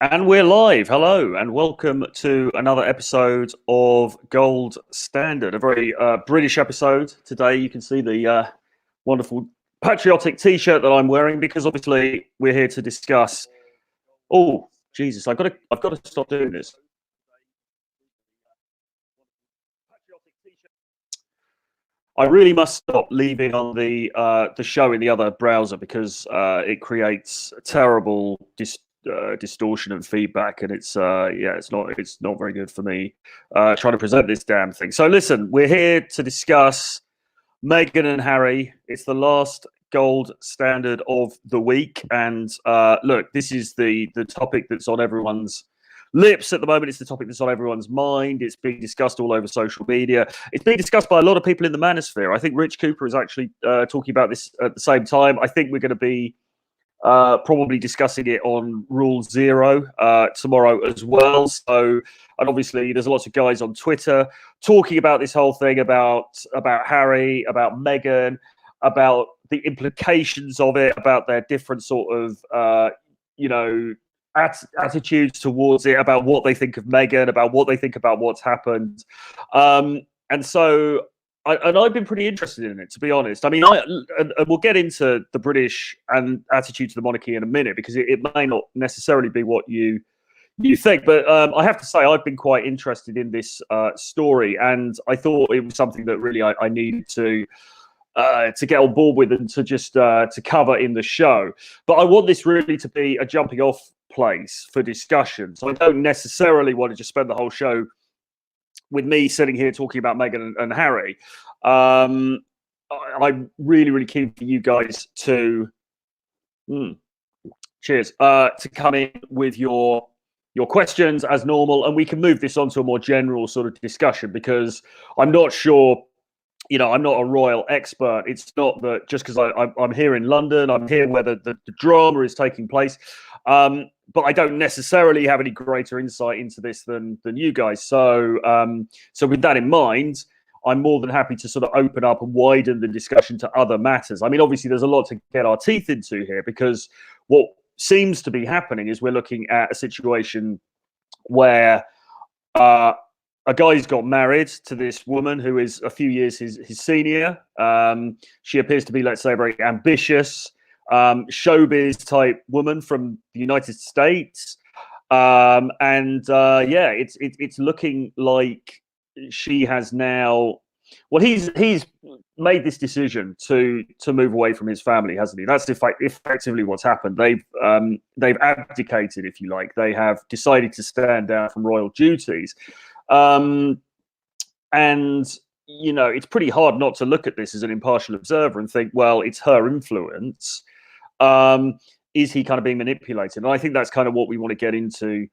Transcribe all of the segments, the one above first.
And we're live. Hello, and welcome to another episode of Gold Standard, a very British episode today. You can see the wonderful patriotic T-shirt that I'm wearing because obviously we're here to discuss. Oh, Jesus! I've got to stop doing this. I really must stop leaving on the show in the other browser because it creates a terrible distortion and feedback, and it's not very good for me trying to present this damn thing. So listen, we're here to discuss Meghan and Harry. It's the last gold standard of the week, and look, this is the topic that's on everyone's lips at the moment. It's the topic that's on everyone's mind. It's being discussed all over social media. It's being discussed by a lot of people in the manosphere. I think Rich Cooper is actually talking about this at the same time. I think we're going to be probably discussing it on Rule Zero tomorrow as well. So, and obviously, there's lots of guys on Twitter talking about this whole thing about Harry, about Meghan, about the implications of it, about their different sort of attitudes towards it, about what they think of Meghan, about what they think about what's happened. And so I've been pretty interested in it, to be honest. I mean, and we'll get into the British and attitude to the monarchy in a minute because it may not necessarily be what you think. But I have to say, I've been quite interested in this story, and I thought it was something that really I needed to get on board with and to just to cover in the show. But I want this really to be a jumping off place for discussion. So I don't necessarily want to just spend the whole show with me sitting here talking about Meghan and Harry. I'm really, really keen for you guys to to come in with your questions as normal, and we can move this on to a more general sort of discussion because I'm not sure. I'm not a royal expert. It's not that just because I'm here in London, I'm here where the drama is taking place. But I don't necessarily have any greater insight into this than you guys. So with that in mind, I'm more than happy to sort of open up and widen the discussion to other matters. I mean, obviously, there's a lot to get our teeth into here because what seems to be happening is we're looking at a situation where a guy's got married to this woman who is a few years his senior. She appears to be, let's say, a very ambitious, showbiz type woman from the United States. It's looking like she has now. Well, he's made this decision to move away from his family, hasn't he? That's effectively what's happened. They've abdicated, if you like. They have decided to stand down from royal duties. It's pretty hard not to look at this as an impartial observer and think, well, it's her influence. Is he kind of being manipulated? And I think that's kind of what we want to get into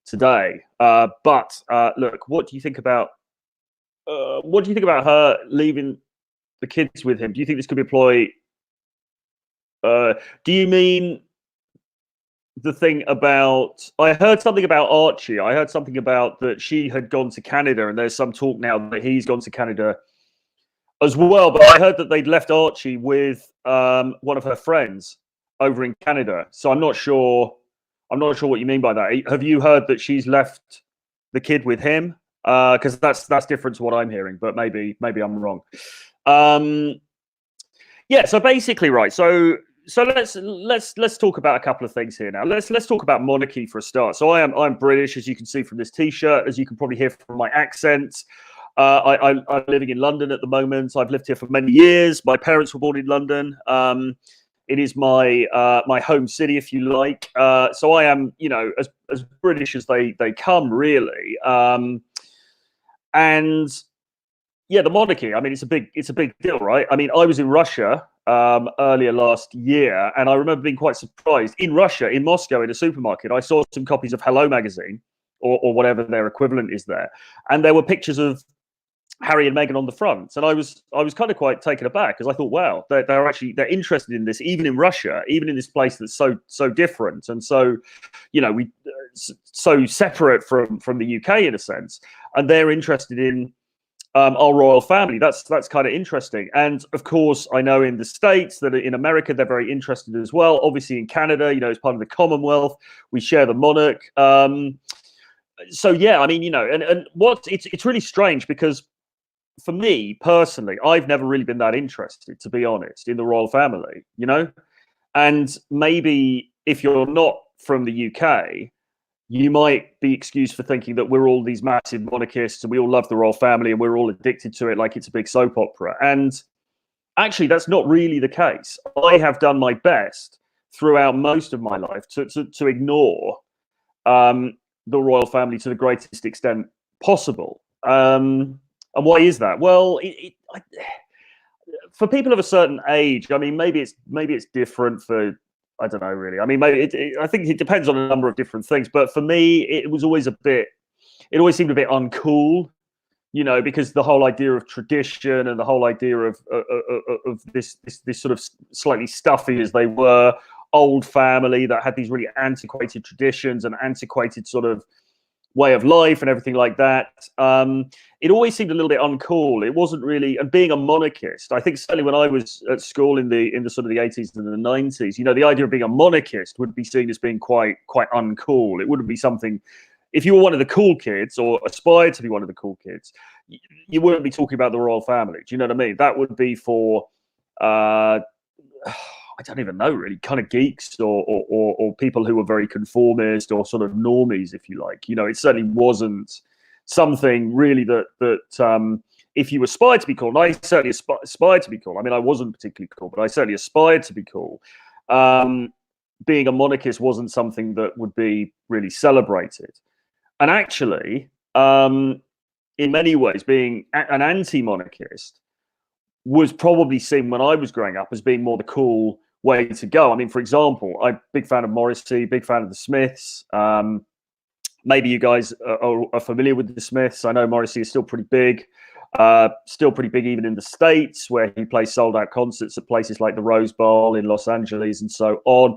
today. But look, what do you think about her leaving the kids with him? Do you think this could be a ploy? Do you mean the thing about? I heard something about Archie. I heard something about that she had gone to Canada, and there's some talk now that he's gone to Canada as well. But I heard that they'd left Archie with one of her friends over in Canada. So I'm not sure what you mean by that. Have you heard that she's left the kid with him? Because that's different to what I'm hearing, but maybe I'm wrong. So basically, right. So let's talk about a couple of things here now. Let's talk about monarchy for a start. So I'm British, as you can see from this T-shirt, as you can probably hear from my accent. I'm living in London at the moment. I've lived here for many years. My parents were born in London. It is my home city, if you like. So I am, as British as they come, really. The monarchy. I mean, it's a big deal, right? I mean, I was in Russia earlier last year, and I remember being quite surprised. In Russia, in Moscow, in a supermarket, I saw some copies of Hello magazine, or whatever their equivalent is there, and there were pictures of Harry and Meghan on the front, and I was kind of quite taken aback because I thought, wow, they're interested in this, even in Russia, even in this place that's so different and so, so separate from the UK in a sense, and they're interested in our royal family. That's kind of interesting. And of course, I know in the States that in America they're very interested as well. Obviously, in Canada, as part of the Commonwealth, we share the monarch. So yeah, I mean, and what it's really strange because for me personally, I've never really been that interested, to be honest, in the royal family. And maybe if you're not from the UK, you might be excused for thinking that we're all these massive monarchists and we all love the royal family and we're all addicted to it like it's a big soap opera. And actually, that's not really the case. I have done my best throughout most of my life to ignore the royal family to the greatest extent possible. And why is that? Well, for people of a certain age, I mean, maybe it's different for, I don't know, really. I mean, maybe I think it depends on a number of different things. But for me, it always seemed a bit uncool, because the whole idea of tradition and the whole idea of this sort of slightly stuffy as they were, old family that had these really antiquated traditions and antiquated sort of way of life and everything like that. It always seemed a little bit uncool. It wasn't really, and being a monarchist, I think certainly when I was at school in the sort of the 80s and the 90s, the idea of being a monarchist would be seen as being quite uncool. It wouldn't be something, if you were one of the cool kids or aspired to be one of the cool kids, you wouldn't be talking about the royal family. Do you know what I mean? That would be for I don't even know, really, kind of geeks or people who were very conformist or sort of normies, if you like. It certainly wasn't something really that if you aspired to be cool, and I certainly aspired to be cool. I mean, I wasn't particularly cool, but I certainly aspired to be cool. Being a monarchist wasn't something that would be really celebrated. And actually, in many ways, being an anti-monarchist was probably seen when I was growing up as being more the cool way to go. I mean, for example, I'm a big fan of Morrissey, big fan of the Smiths. Maybe you guys are familiar with the Smiths. I know Morrissey is still pretty big even in the States, where he plays sold-out concerts at places like the Rose Bowl in Los Angeles and so on.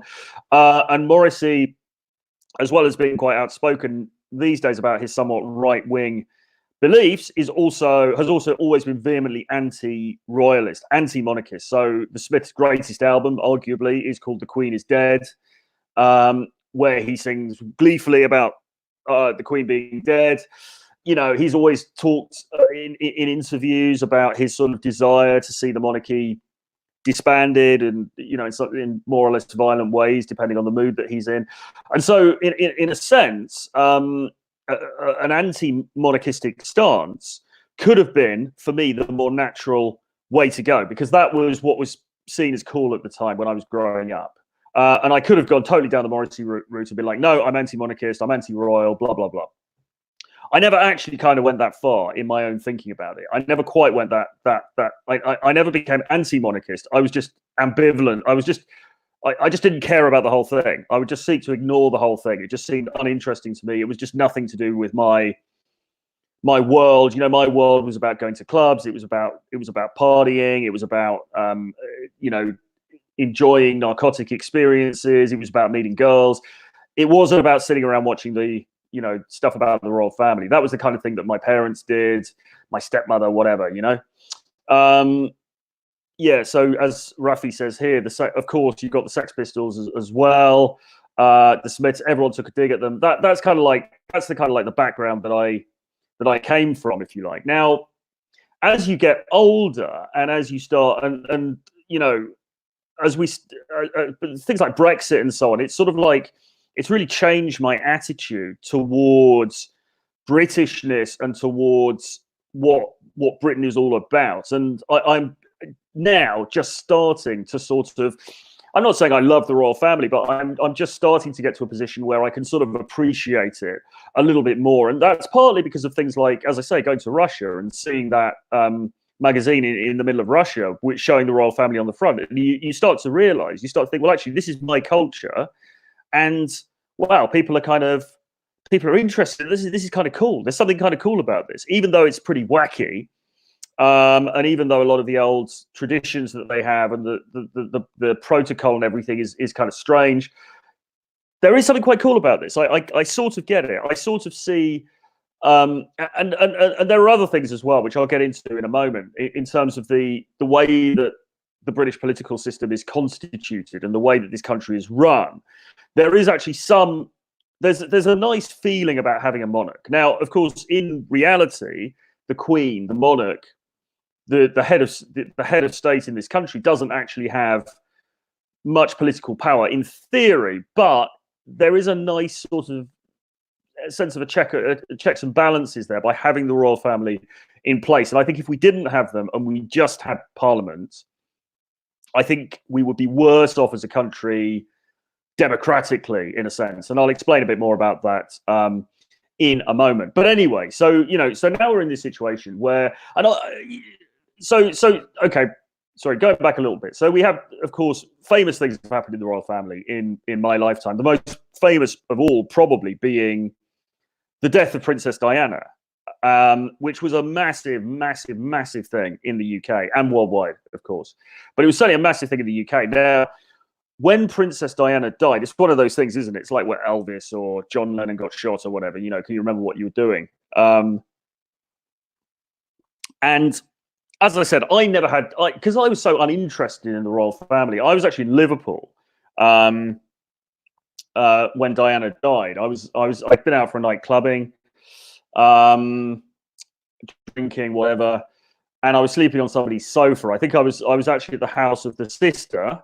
And Morrissey, as well as being quite outspoken these days about his somewhat right-wing beliefs, has also always been vehemently anti-royalist, anti-monarchist. So the Smiths' greatest album, arguably, is called "The Queen Is Dead," where he sings gleefully about the Queen being dead. He's always talked in interviews about his sort of desire to see the monarchy disbanded, and in more or less violent ways, depending on the mood that he's in. And so, in a sense, an anti-monarchistic stance could have been, for me, the more natural way to go, because that was what was seen as cool at the time when I was growing up. And I could have gone totally down the Morrissey route and been like, no, I'm anti-monarchist, I'm anti-royal, blah, blah, blah. I never actually kind of went that far in my own thinking about it. I never quite went I never became anti-monarchist. I was just ambivalent. I just didn't care about the whole thing. I would just seek to ignore the whole thing. It just seemed uninteresting to me. It was just nothing to do with my world. My world was about going to clubs. It was about partying. It was about enjoying narcotic experiences. It was about meeting girls. It wasn't about sitting around watching the stuff about the royal family. That was the kind of thing that my parents did, my stepmother, whatever. Yeah, so as Rafi says here, of course you've got the Sex Pistols as well. The Smiths, everyone took a dig at them. That's the kind of like the background that I came from, if you like. Now, as you get older and as you start and as we things like Brexit and so on, it's sort of like it's really changed my attitude towards Britishness and towards what Britain is all about. And I'm now just starting to sort of, I'm not saying I love the royal family, but I'm just starting to get to a position where I can sort of appreciate it a little bit more. And that's partly because of things like, as I say, going to Russia and seeing that magazine in the middle of Russia, which showing the royal family on the front. And you start to realize, you start to think, well, actually, this is my culture. And wow, people are interested. This is kind of cool. There's something kind of cool about this, even though it's pretty wacky. And even though a lot of the old traditions that they have and the protocol and everything is kind of strange, there is something quite cool about this. I sort of get it. I sort of see And there are other things as well, which I'll get into in a moment, in terms of the way that the British political system is constituted and the way that this country is run. There is actually there's a nice feeling about having a monarch. Now, of course, in reality, the Queen, the monarch, the head of state in this country doesn't actually have much political power in theory, but there is a nice sort of sense of checks and balances there by having the royal family in place. And I think if we didn't have them and we just had Parliament, I think we would be worse off as a country democratically, in a sense. And I'll explain a bit more about that in a moment. But anyway, so now we're in this situation where, okay, sorry, going back a little bit. So we have, of course, famous things that have happened in the royal family in my lifetime. The most famous of all probably being the death of Princess Diana, which was a massive, massive, massive thing in the UK and worldwide, of course. But it was certainly a massive thing in the UK. Now, when Princess Diana died, it's one of those things, isn't it? It's like when Elvis or John Lennon got shot or whatever. Can you remember what you were doing? And as I said, I never had, because I was so uninterested in the royal family. I was actually in Liverpool when Diana died. I'd been out for a night clubbing, drinking, whatever, and I was sleeping on somebody's sofa. I think I was actually at the house of the sister.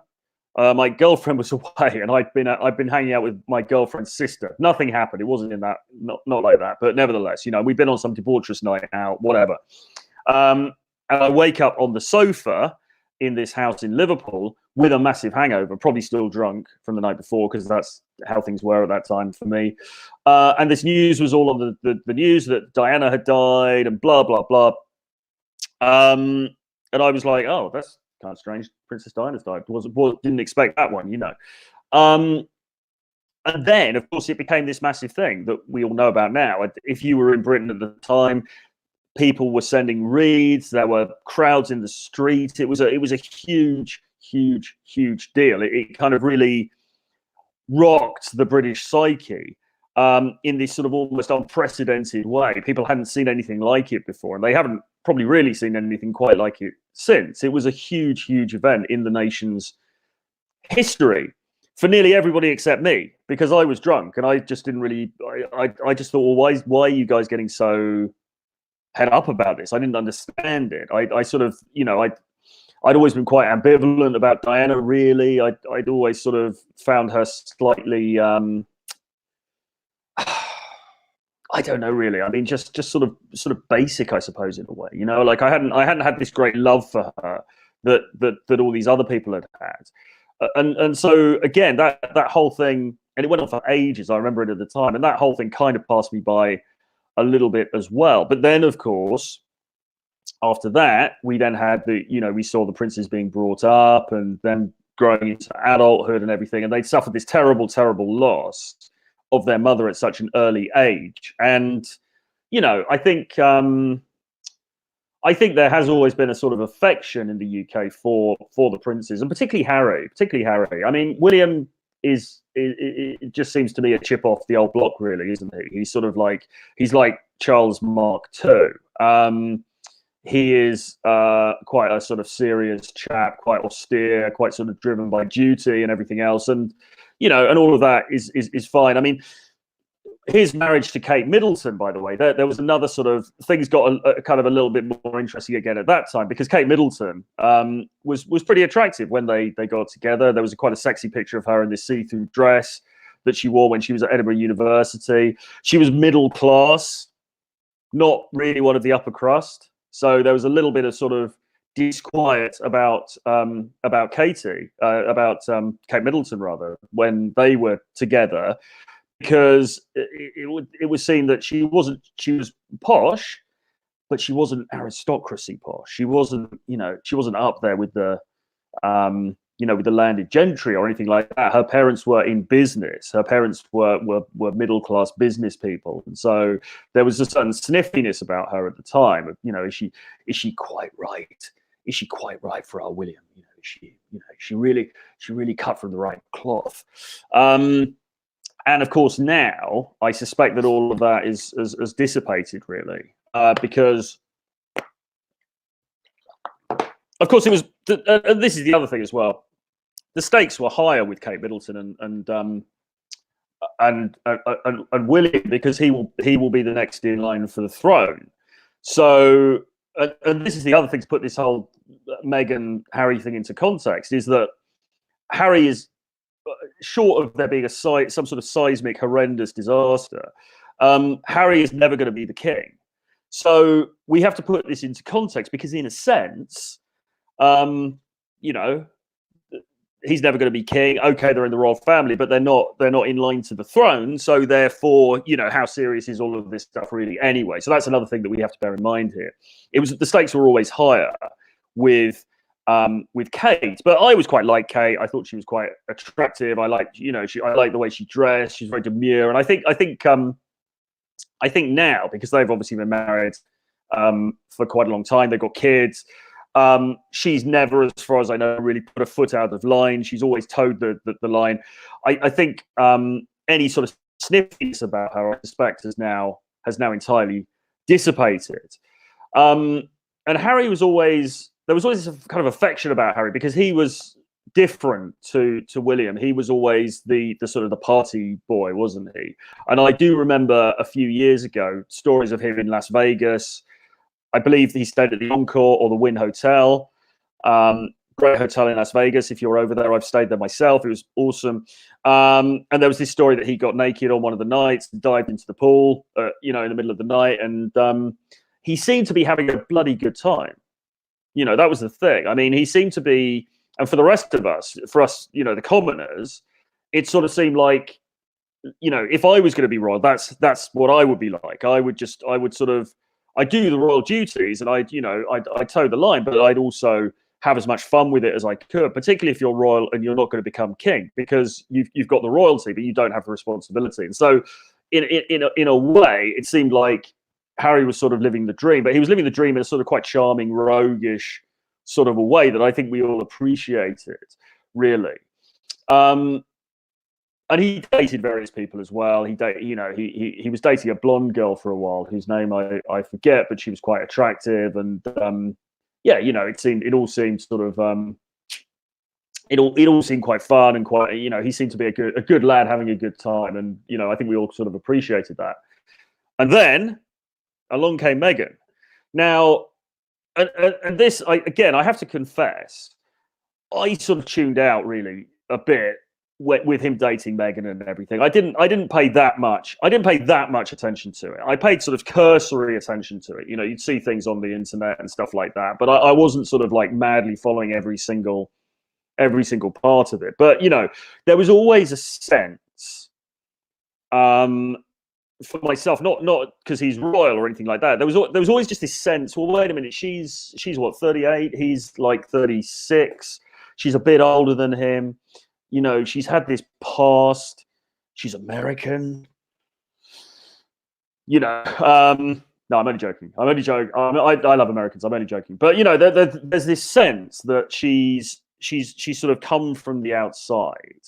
My girlfriend was away, and I'd been hanging out with my girlfriend's sister. Nothing happened. It wasn't in that, not like that, but nevertheless, we'd been on some debaucherous night out, whatever. And I wake up on the sofa in this house in Liverpool with a massive hangover, probably still drunk from the night before, because that's how things were at that time for me. And this news was all on the news that Diana had died and blah, blah, blah. And I was like, oh, that's kind of strange. Princess Diana's died. Didn't expect that one, And then, of course, it became this massive thing that we all know about now. If you were in Britain at the time, people were sending reeds. There were crowds in the street. It was a huge, huge, huge deal. It kind of really rocked the British psyche in this sort of almost unprecedented way. People hadn't seen anything like it before, and they haven't probably really seen anything quite like it since. It was a huge, huge event in the nation's history for nearly everybody except me, because I was drunk and I just didn't really. I just thought, well, why are you guys getting so head up about this? I didn't understand it. I sort of, I'd always been quite ambivalent about Diana, really. I'd always sort of found her slightly, I don't know, really. I mean, just sort of basic, I suppose, in a way. Like I hadn't had this great love for her that all these other people had had. And so again, that whole thing, and it went on for ages. I remember it at the time, and that whole thing kind of passed me by a little bit as well. But then, of course, after that, we then had we saw the princes being brought up and then growing into adulthood and everything, and they'd suffered this terrible, terrible loss of their mother at such an early age. And I think there has always been a sort of affection in the UK for the princes, and particularly Harry. I mean, William it just seems to me a chip off the old block, really, isn't he? He's sort of like Charles Mark II. He is quite a sort of serious chap, quite austere, quite sort of driven by duty and everything else, and and all of that is fine. I mean, his marriage to Kate Middleton, by the way, there was another sort of, things got a kind of a little bit more interesting again at that time, because Kate Middleton was pretty attractive when they got together. There was quite a sexy picture of her in this see-through dress that she wore when she was at Edinburgh University. She was middle class, not really one of the upper crust. So there was a little bit of sort of disquiet about Kate Middleton, rather, when they were together, because it was seen that she was posh, but she wasn't aristocracy posh. She wasn't up there with the with the landed gentry or anything like that. Her parents were in business. Her parents were middle class business people, and so there was a certain sniffiness about her at the time. Is she quite right? Is she quite right for our William? She really cut from the right cloth. And of course, now I suspect that all of that is has dissipated, really, because, of course, it was. And this is the other thing as well. The stakes were higher with Kate Middleton and William, because he will be the next in line for the throne. So, and this is the other thing to put this whole Meghan Harry thing into context, is that Harry is, short of there being some sort of seismic, horrendous disaster, Harry is never going to be the king. So we have to put this into context, because in a sense, you know, he's never going to be king. Okay, they're in the royal family, but they're not in line to the throne. So therefore, you know, how serious is all of this stuff really anyway? So that's another thing that we have to bear in mind here. It was, the stakes were always higher with Kate, but I was quite like Kate. I thought she was quite attractive. I liked, you know, I liked the way she dressed. She's very demure, and I think now, because they've obviously been married for quite a long time, they've got kids. She's never, as far as I know, really put a foot out of line. She's always towed the line. I think any sort of sniffiness about her, I suspect, has now entirely dissipated. And Harry was always, there was always a kind of affection about Harry, because he was different to William. He was always the sort of the party boy, wasn't he? And I do remember a few years ago stories of him in Las Vegas. I believe he stayed at the Encore or the Wynn Hotel. Great hotel in Las Vegas. If you're over there, I've stayed there myself. It was awesome. And there was this story that he got naked on one of the nights, dived into the pool, you know, in the middle of the night. And he seemed to be having a bloody good time. You know, that was the thing. I mean, he seemed to be, and for the rest of us, you know, the commoners, it sort of seemed like, you know, if I was going to be royal, that's what I would be like. I would sort of, I do the royal duties, and I toe the line, but I'd also have as much fun with it as I could, particularly if you're royal and you're not going to become king, because you've got the royalty, but you don't have the responsibility. And so, in a way, it seemed like Harry was sort of living the dream, but he was living the dream in a sort of quite charming, roguish sort of a way that I think we all appreciated, really. And he dated various people as well. He was dating a blonde girl for a while, whose name I forget, but she was quite attractive. And yeah, you know, it all seemed sort of it all seemed quite fun and quite, you know, he seemed to be a good lad having a good time, and you know, I think we all sort of appreciated that. And then along came Meghan. Now, and this, I have to confess, I sort of tuned out really a bit with him dating Meghan and everything. I didn't pay that much attention to it. I paid sort of cursory attention to it. You know, you'd see things on the internet and stuff like that, but I wasn't sort of like madly following every single part of it. But you know, there was always a sense, for myself, not because he's royal or anything like that. There was always just this sense. Well, wait a minute, she's what, 38? He's like 36. She's a bit older than him. You know, she's had this past. She's American. You know, no, I'm only joking. I'm only joking. I love Americans. I'm only joking. But you know, there's this sense that she's sort of come from the outside.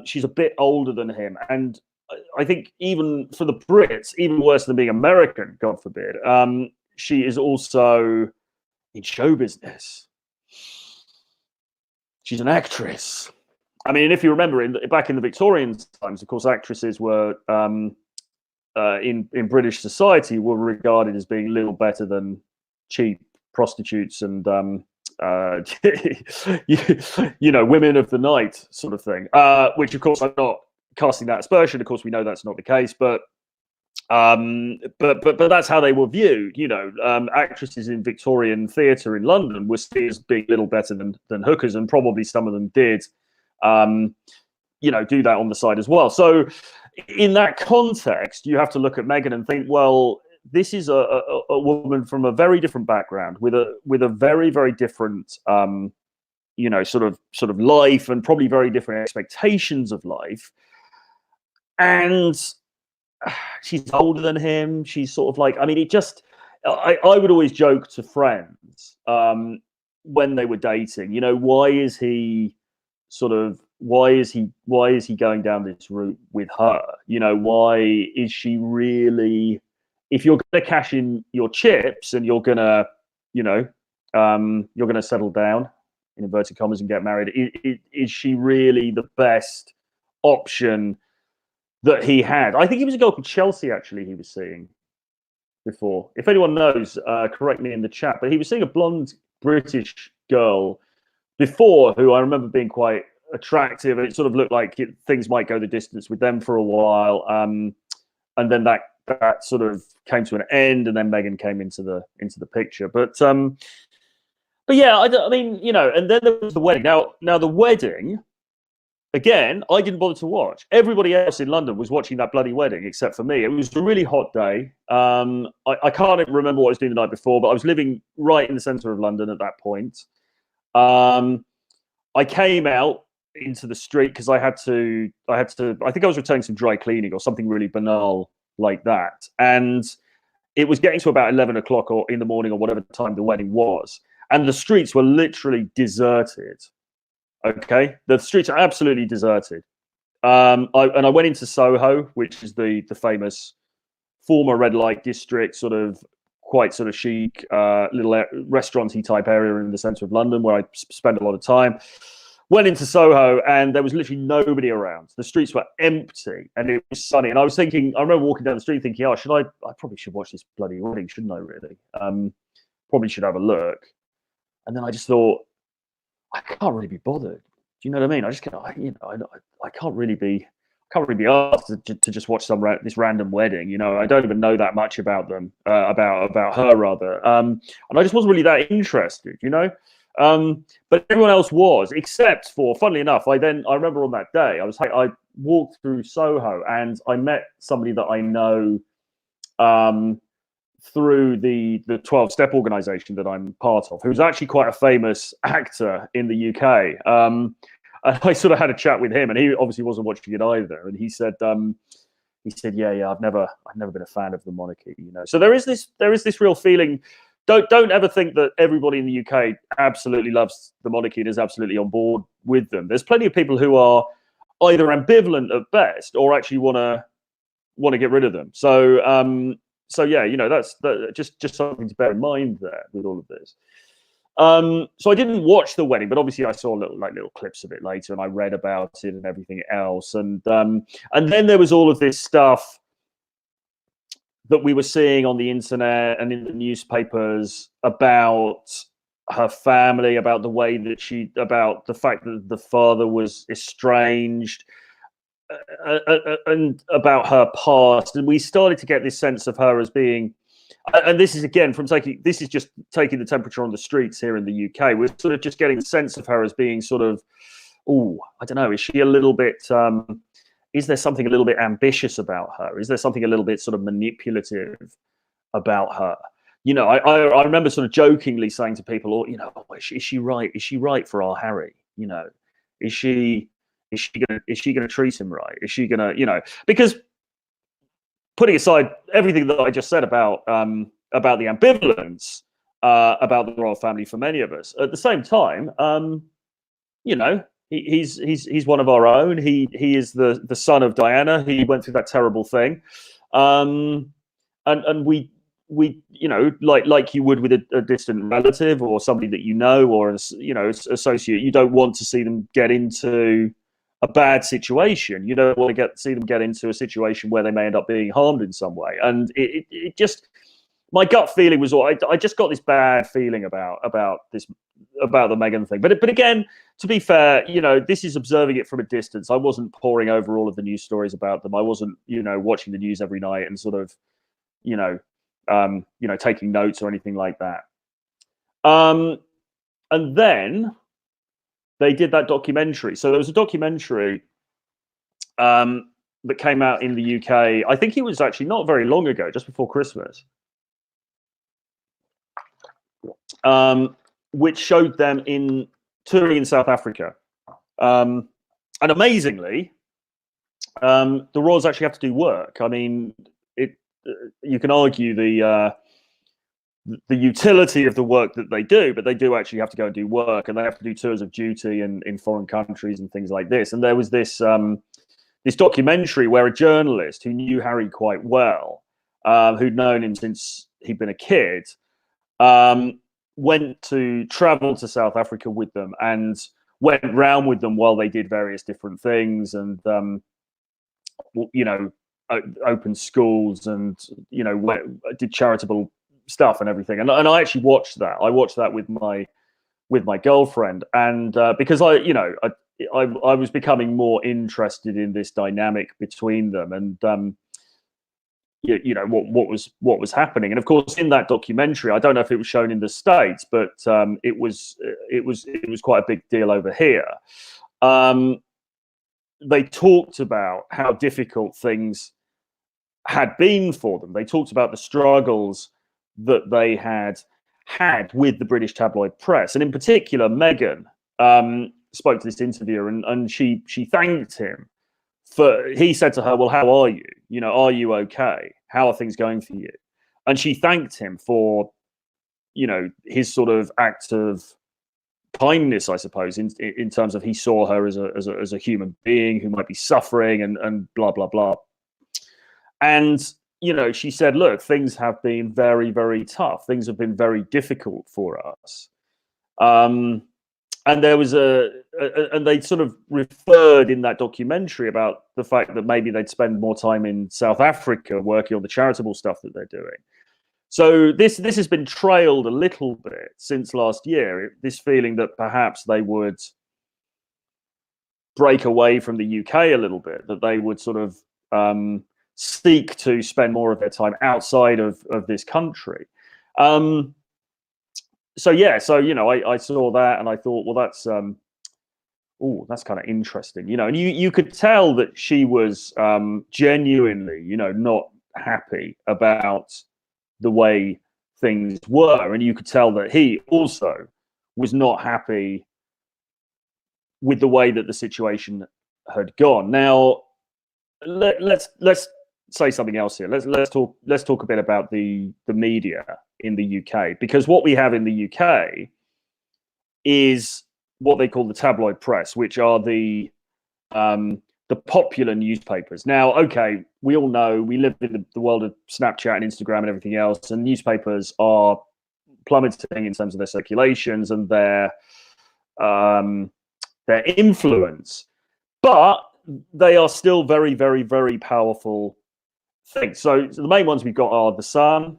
She's a bit older than him, and I think even for the Brits, even worse than being American, God forbid, she is also in show business. She's an actress. I mean, if you remember, back in the Victorian times, of course, actresses were in British society were regarded as being little better than cheap prostitutes and you know, women of the night sort of thing. Which, of course, I'm not casting that aspersion. Of course, we know that's not the case, but that's how they were viewed. You know, actresses in Victorian theatre in London were seen as being little better than hookers, and probably some of them did, you know, do that on the side as well. So, in that context, you have to look at Meghan and think, well, this is a woman from a very different background with a very, very different, you know, sort of life, and probably very different expectations of life. And she's older than him. She's sort of like, I mean, I would always joke to friends when they were dating, you know, why is he sort of why is he going down this route with her? You know, why is she really? If you're going to cash in your chips and you're going to, you know, you're going to settle down in inverted commas and get married, is she really the best option that he had? I think he was a girl called Chelsea, actually, he was seeing before. If anyone knows, correct me in the chat, but he was seeing a blonde British girl before who I remember being quite attractive, and it sort of looked like things might go the distance with them for a while. And then that sort of came to an end, and then Meghan came into the picture. But yeah, I mean, you know, and then there was the wedding. Now the wedding, again, I didn't bother to watch. Everybody else in London was watching that bloody wedding except for me. It was a really hot day. I can't remember what I was doing the night before, but I was living right in the centre of London at that point. I came out into the street because I think I was returning some dry cleaning or something really banal like that. And it was getting to about 11 o'clock or in the morning or whatever time the wedding was. And the streets were literally deserted. Okay. The streets are absolutely deserted. I went into Soho, which is the famous former red light district, sort of quite sort of chic, little restaurant-y type area in the centre of London where I spent a lot of time. Went into Soho and there was literally nobody around. The streets were empty and it was sunny. And I was thinking, I remember walking down the street thinking, oh, I probably should watch this bloody wedding, shouldn't I really? Probably should have a look. And then I just thought, I can't really be bothered. Do you know what I mean? I just can't, you know, I can't really be asked to just watch this random wedding. You know, I don't even know that much about them, about her rather, and I just wasn't really that interested. You know, but everyone else was, except for, funnily enough, I remember on that day I walked through Soho and I met somebody that I know through the 12-step organization that I'm part of, who's actually quite a famous actor in the UK. And I sort of had a chat with him, and he obviously wasn't watching it either. And he said, yeah, I've never been a fan of the monarchy, you know. So there is this real feeling. Don't ever think that everybody in the UK absolutely loves the monarchy and is absolutely on board with them. There's plenty of people who are either ambivalent at best or actually want to get rid of them. So yeah, you know, that's just something to bear in mind there with all of this. So I didn't watch the wedding, but obviously I saw little clips of it later, and I read about it and everything else. And then there was all of this stuff that we were seeing on the internet and in the newspapers about her family, about the way that about the fact that the father was estranged, and about her past. And we started to get this sense of her as being, and this is again this is just taking the temperature on the streets here in the UK. We're sort of just getting the sense of her as being sort of, oh, I don't know, is she a little bit, is there something a little bit ambitious about her? Is there something a little bit sort of manipulative about her? You know, I remember sort of jokingly saying to people, oh, you know, is she right? Is she right for our Harry? You know, is she gonna treat him right? Is she gonna, you know, because putting aside everything that I just said about the ambivalence about the royal family for many of us, at the same time, you know, he's one of our own. He is the son of Diana. He went through that terrible thing, and we you know, like you would with a distant relative or somebody that you know, or you know, associate. You don't want to see them get into a bad situation. You don't want to see them get into a situation where they may end up being harmed in some way. And it just, my gut feeling was, I just got this bad feeling about the Meghan thing. But again, to be fair, you know, this is observing it from a distance. I wasn't poring over all of the news stories about them. I wasn't, you know, watching the news every night and sort of, you know, taking notes or anything like that. And then they did that documentary. So there was a documentary that came out in the UK. I think it was actually not very long ago, just before Christmas, which showed them touring in South Africa. And amazingly, the Royals actually have to do work. I mean, you can argue the the utility of the work that they do, but they do actually have to go and do work, and they have to do tours of duty in foreign countries and things like this. And there was this this documentary where a journalist who knew Harry quite well, who'd known him since he'd been a kid, went to travel to South Africa with them and went round with them while they did various different things, and you know, opened schools, and you know, did charitable stuff and everything. And I actually watched that. I watched that with my girlfriend, and because I was becoming more interested in this dynamic between them, and you know what was happening. And of course, in that documentary, I don't know if it was shown in the States, but it was quite a big deal over here. They talked about how difficult things had been for them. They talked about the struggles that they had with the British tabloid press, and in particular, Meghan spoke to this interviewer, and she thanked him for. He said to her, "Well, how are you? You know, are you okay? How are things going for you?" And she thanked him for, you know, his sort of act of kindness, I suppose, in terms of he saw her as a human being who might be suffering, and blah blah blah. And you know, she said, "Look, things have been very, very tough. Things have been very difficult for us." And there was and they sort of referred in that documentary about the fact that maybe they'd spend more time in South Africa working on the charitable stuff that they're doing. So this has been trailed a little bit since last year. This feeling that perhaps they would break away from the UK a little bit, that they would sort of seek to spend more of their time outside of this country. So yeah, so you know, I saw that and I thought, well, that's kind of interesting, you know. And you could tell that she was genuinely, you know, not happy about the way things were, and you could tell that he also was not happy with the way that the situation had gone. Now, let's say something else here. Let's talk a bit about the media in the UK, because what we have in the UK is what they call the tabloid press, which are the popular newspapers. Now, okay, we all know we live in the world of Snapchat and Instagram and everything else, and newspapers are plummeting in terms of their circulations and their influence, but they are still very, very, very powerful things. So the main ones we've got are the Sun.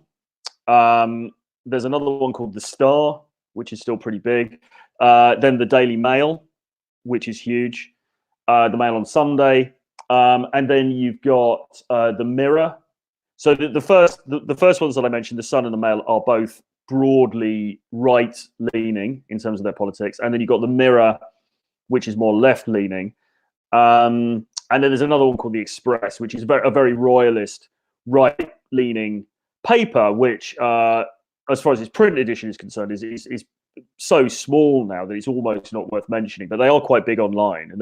There's another one called the Star, which is still pretty big. Then the Daily Mail, which is huge. The Mail on Sunday, and then you've got the Mirror. So the first ones that I mentioned, the Sun and the Mail, are both broadly right-leaning in terms of their politics, and then you've got the Mirror, which is more left-leaning, and then there's another one called the Express, which is a very royalist, right-leaning paper, which, as far as its print edition is concerned, is so small now that it's almost not worth mentioning. But they are quite big online, and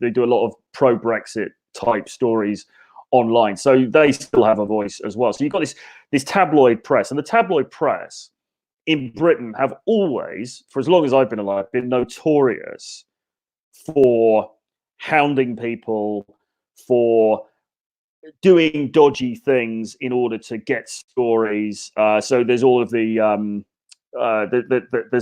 they do a lot of pro-Brexit type stories online, so they still have a voice as well. So you've got this tabloid press, and the tabloid press in Britain have always, for as long as I've been alive, been notorious for hounding people, for doing dodgy things in order to get stories. So there's all of there's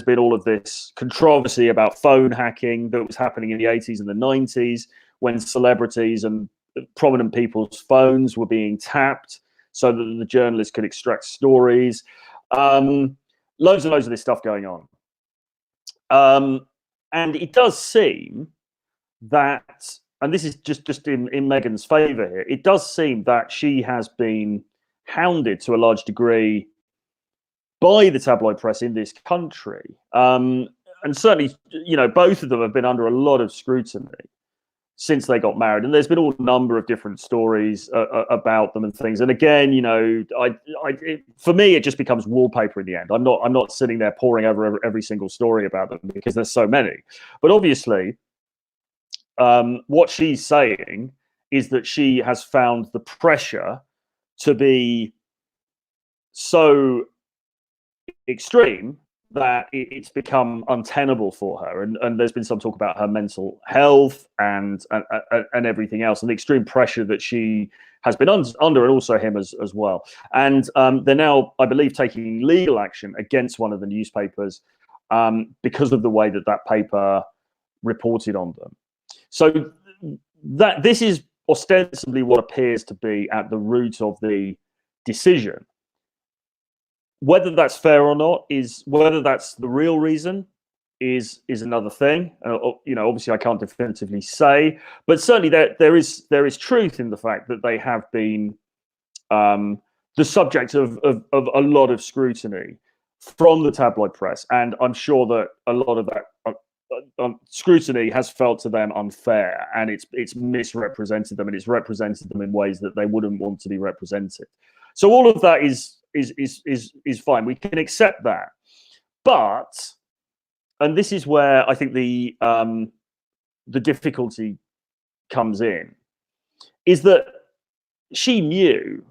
been all of this controversy about phone hacking that was happening in the 80s and the 90s, when celebrities and prominent people's phones were being tapped so that the journalists could extract stories. Loads and loads of this stuff going on. And it does seem that, and this is just in Meghan's favour here, it does seem that she has been hounded to a large degree by the tabloid press in this country. And certainly, you know, both of them have been under a lot of scrutiny since they got married, and there's been all number of different stories about them and things. And again, you know, for me, it just becomes wallpaper in the end. I'm not sitting there poring over every single story about them, because there's so many. But obviously, what she's saying is that she has found the pressure to be so extreme that it's become untenable for her, and there's been some talk about her mental health and everything else, and the extreme pressure that she has been under, and also him as well. And they're now, I believe, taking legal action against one of the newspapers because of the way that that paper reported on them. So that this is ostensibly what appears to be at the root of the decision. Whether that's fair or not, whether that's the real reason, is another thing. Obviously, I can't definitively say, but certainly there is truth in the fact that they have been the subject of a lot of scrutiny from the tabloid press, and I'm sure that a lot of that scrutiny has felt to them unfair, and it's misrepresented them, and it's represented them in ways that they wouldn't want to be represented. So all of that is fine. We can accept that, but, and this is where I think the difficulty comes in, is that she knew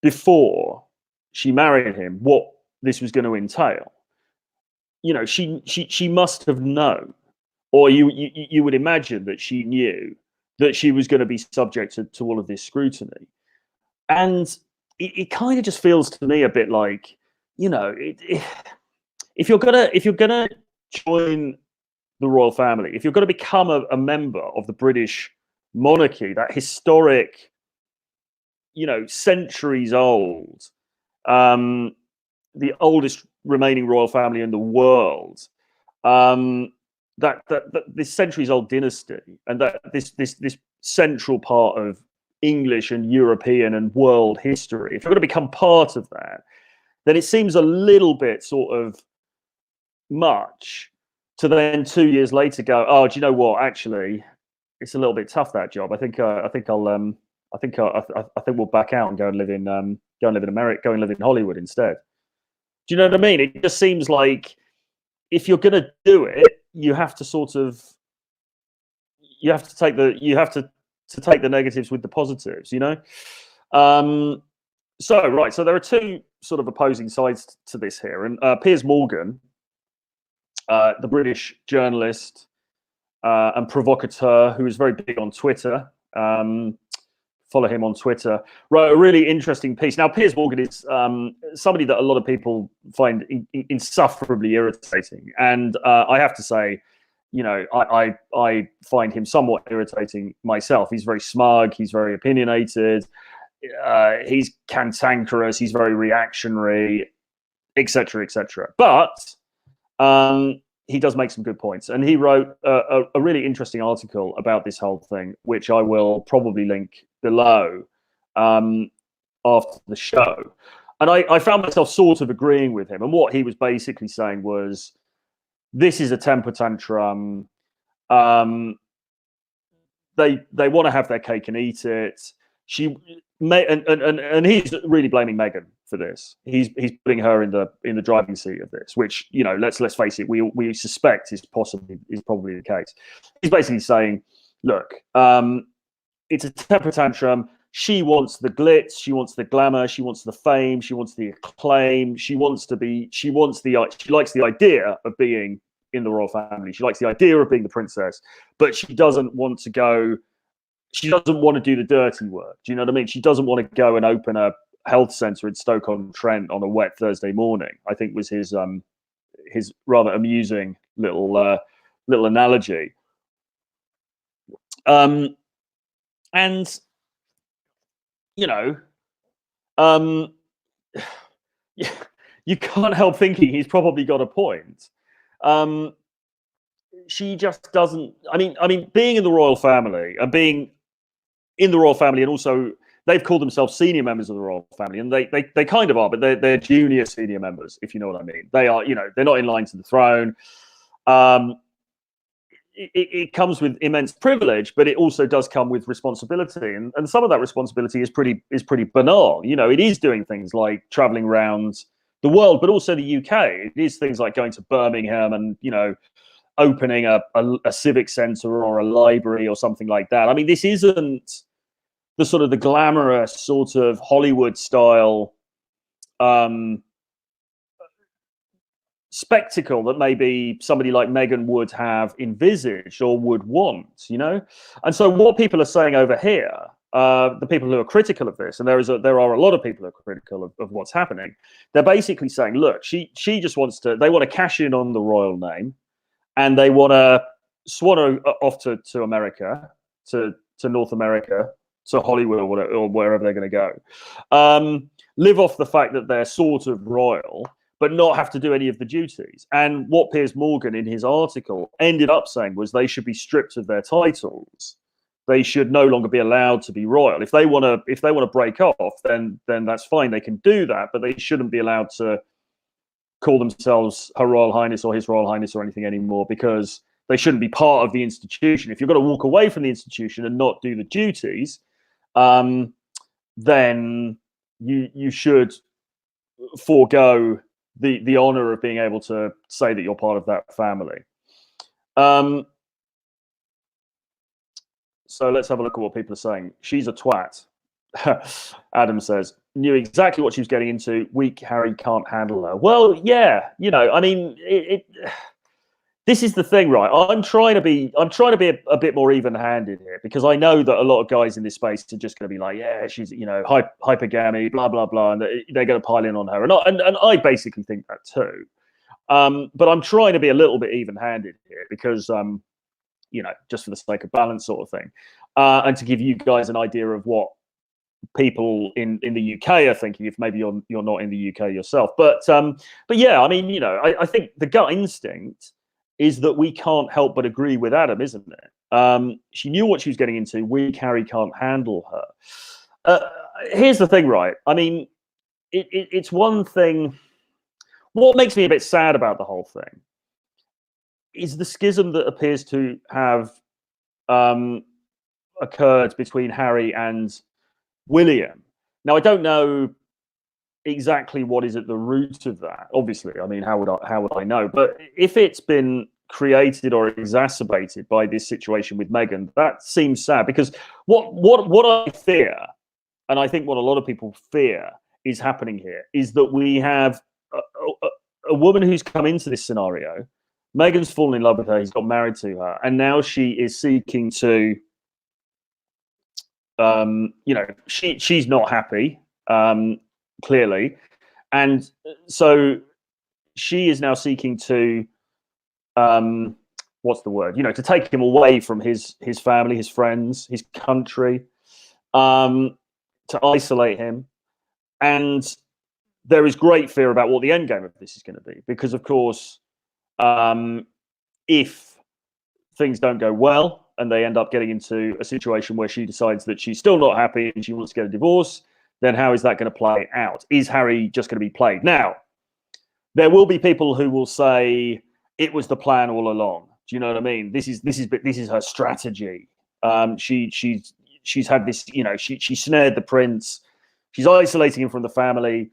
before she married him what this was going to entail. She must have known, or you would imagine that she knew that she was going to be subject to all of this scrutiny, and it kind of just feels to me a bit like, if you're gonna join the royal family, if you're going to become a member of the British monarchy, that historic, centuries old, the oldest remaining royal family in the world, that this centuries old dynasty, and that this central part of English and European and world history, if you're going to become part of that, then it seems a little bit sort of much to then 2 years later go, oh, do you know what? Actually, it's a little bit tough, that job. I think we'll back out and go and live in America, go and live in Hollywood instead. Do you know what I mean? It just seems like if you're going to do it, you have to take the negatives with the positives, So there are two sort of opposing sides to this here, and Piers Morgan, the British journalist and provocateur, who is very big on Twitter, follow him on Twitter, wrote a really interesting piece. Now, Piers Morgan is somebody that a lot of people find insufferably irritating, and I have to say, I find him somewhat irritating myself. He's very smug, he's very opinionated, he's cantankerous, he's very reactionary, etc., etc. But he does make some good points, and he wrote a really interesting article about this whole thing, which I will probably link below after the show. And I found myself sort of agreeing with him, and what he was basically saying was, this is a temper tantrum. They want to have their cake and eat it. And he's really blaming Meghan for this. He's putting her in the driving seat of this, which, let's face it, we suspect is probably the case. He's basically saying, look, it's a temper tantrum. She wants the glitz, she wants the glamour, she wants the fame, she wants the acclaim, she likes the idea of being in the royal family. She likes the idea of being the princess, but she doesn't want to do the dirty work. Do you know what I mean? She doesn't want to go and open a health centre in Stoke-on-Trent on a wet Thursday morning, I think was his rather amusing little analogy. And you can't help thinking he's probably got a point. She just doesn't. I mean, being in the royal family and also they've called themselves senior members of the royal family, and they kind of are, but they're junior senior members, if you know what I mean. They are, they're not in line to the throne. It comes with immense privilege, but it also does come with responsibility, and some of that responsibility is pretty banal. It is doing things like traveling around the world, but also the UK. It is things like going to Birmingham and opening a civic centre or a library or something like that. I mean, this isn't the glamorous sort of Hollywood style spectacle that maybe somebody like Meghan would have envisaged or would want, you know. And so what people are saying over here, the people who are critical of this, and there are a lot of people who are critical of what's happening, they're basically saying, look, she just wants to, they want to cash in on the royal name, and they want to swan off to America, to North America, to Hollywood or wherever they're going to go, live off the fact that they're sort of royal, but not have to do any of the duties. And what Piers Morgan in his article ended up saying was they should be stripped of their titles. They should no longer be allowed to be royal. If they want to break off, then that's fine. They can do that, but they shouldn't be allowed to call themselves Her Royal Highness or His Royal Highness or anything anymore, because they shouldn't be part of the institution. If you're going to walk away from the institution and not do the duties, then you should forego the honor of being able to say that you're part of that family. So let's have a look at what people are saying. She's a twat. Adam says, knew exactly what she was getting into. Weak Harry can't handle her. Well, yeah, you know, I mean, this is the thing, right? I'm trying to be a bit more even-handed here, because I know that a lot of guys in this space are just going to be like, yeah, she's, you know, hypergamy, blah blah blah, and they're going to pile in on her, and I basically think that too. But I'm trying to be a little bit even-handed here, because you know, just for the sake of balance, sort of thing, and to give you guys an idea of what people in the UK are thinking, if maybe you're not in the UK yourself. But yeah, I mean, you know, I think the gut instinct is that we can't help but agree with Adam, isn't it? She knew what she was getting into. Weak Harry can't handle her. Here's the thing, right? I mean, it's one thing. What makes me a bit sad about the whole thing is the schism that appears to have occurred between Harry and William. Now, I don't know exactly what is at the root of that. Obviously, I mean, how would I know? But if it's been created or exacerbated by this situation with Meghan, that seems sad, because what I fear, and I think what a lot of people fear is happening here, is that we have a woman who's come into this scenario. Meghan's fallen in love with her. He's got married to her, and now she is seeking to, you know, she's not happy, clearly, and so she is now seeking to, what's the word? You know, to take him away from his family, his friends, his country, to isolate him, and there is great fear about what the end game of this is going to be, because, of course, if things don't go well and they end up getting into a situation where she decides that she's still not happy and she wants to get a divorce, then how is that going to play out? Is Harry just going to be played? Now, there will be people who will say it was the plan all along. Do you know what I mean? This is her strategy. She's had this, you know, she snared the prince. She's isolating him from the family,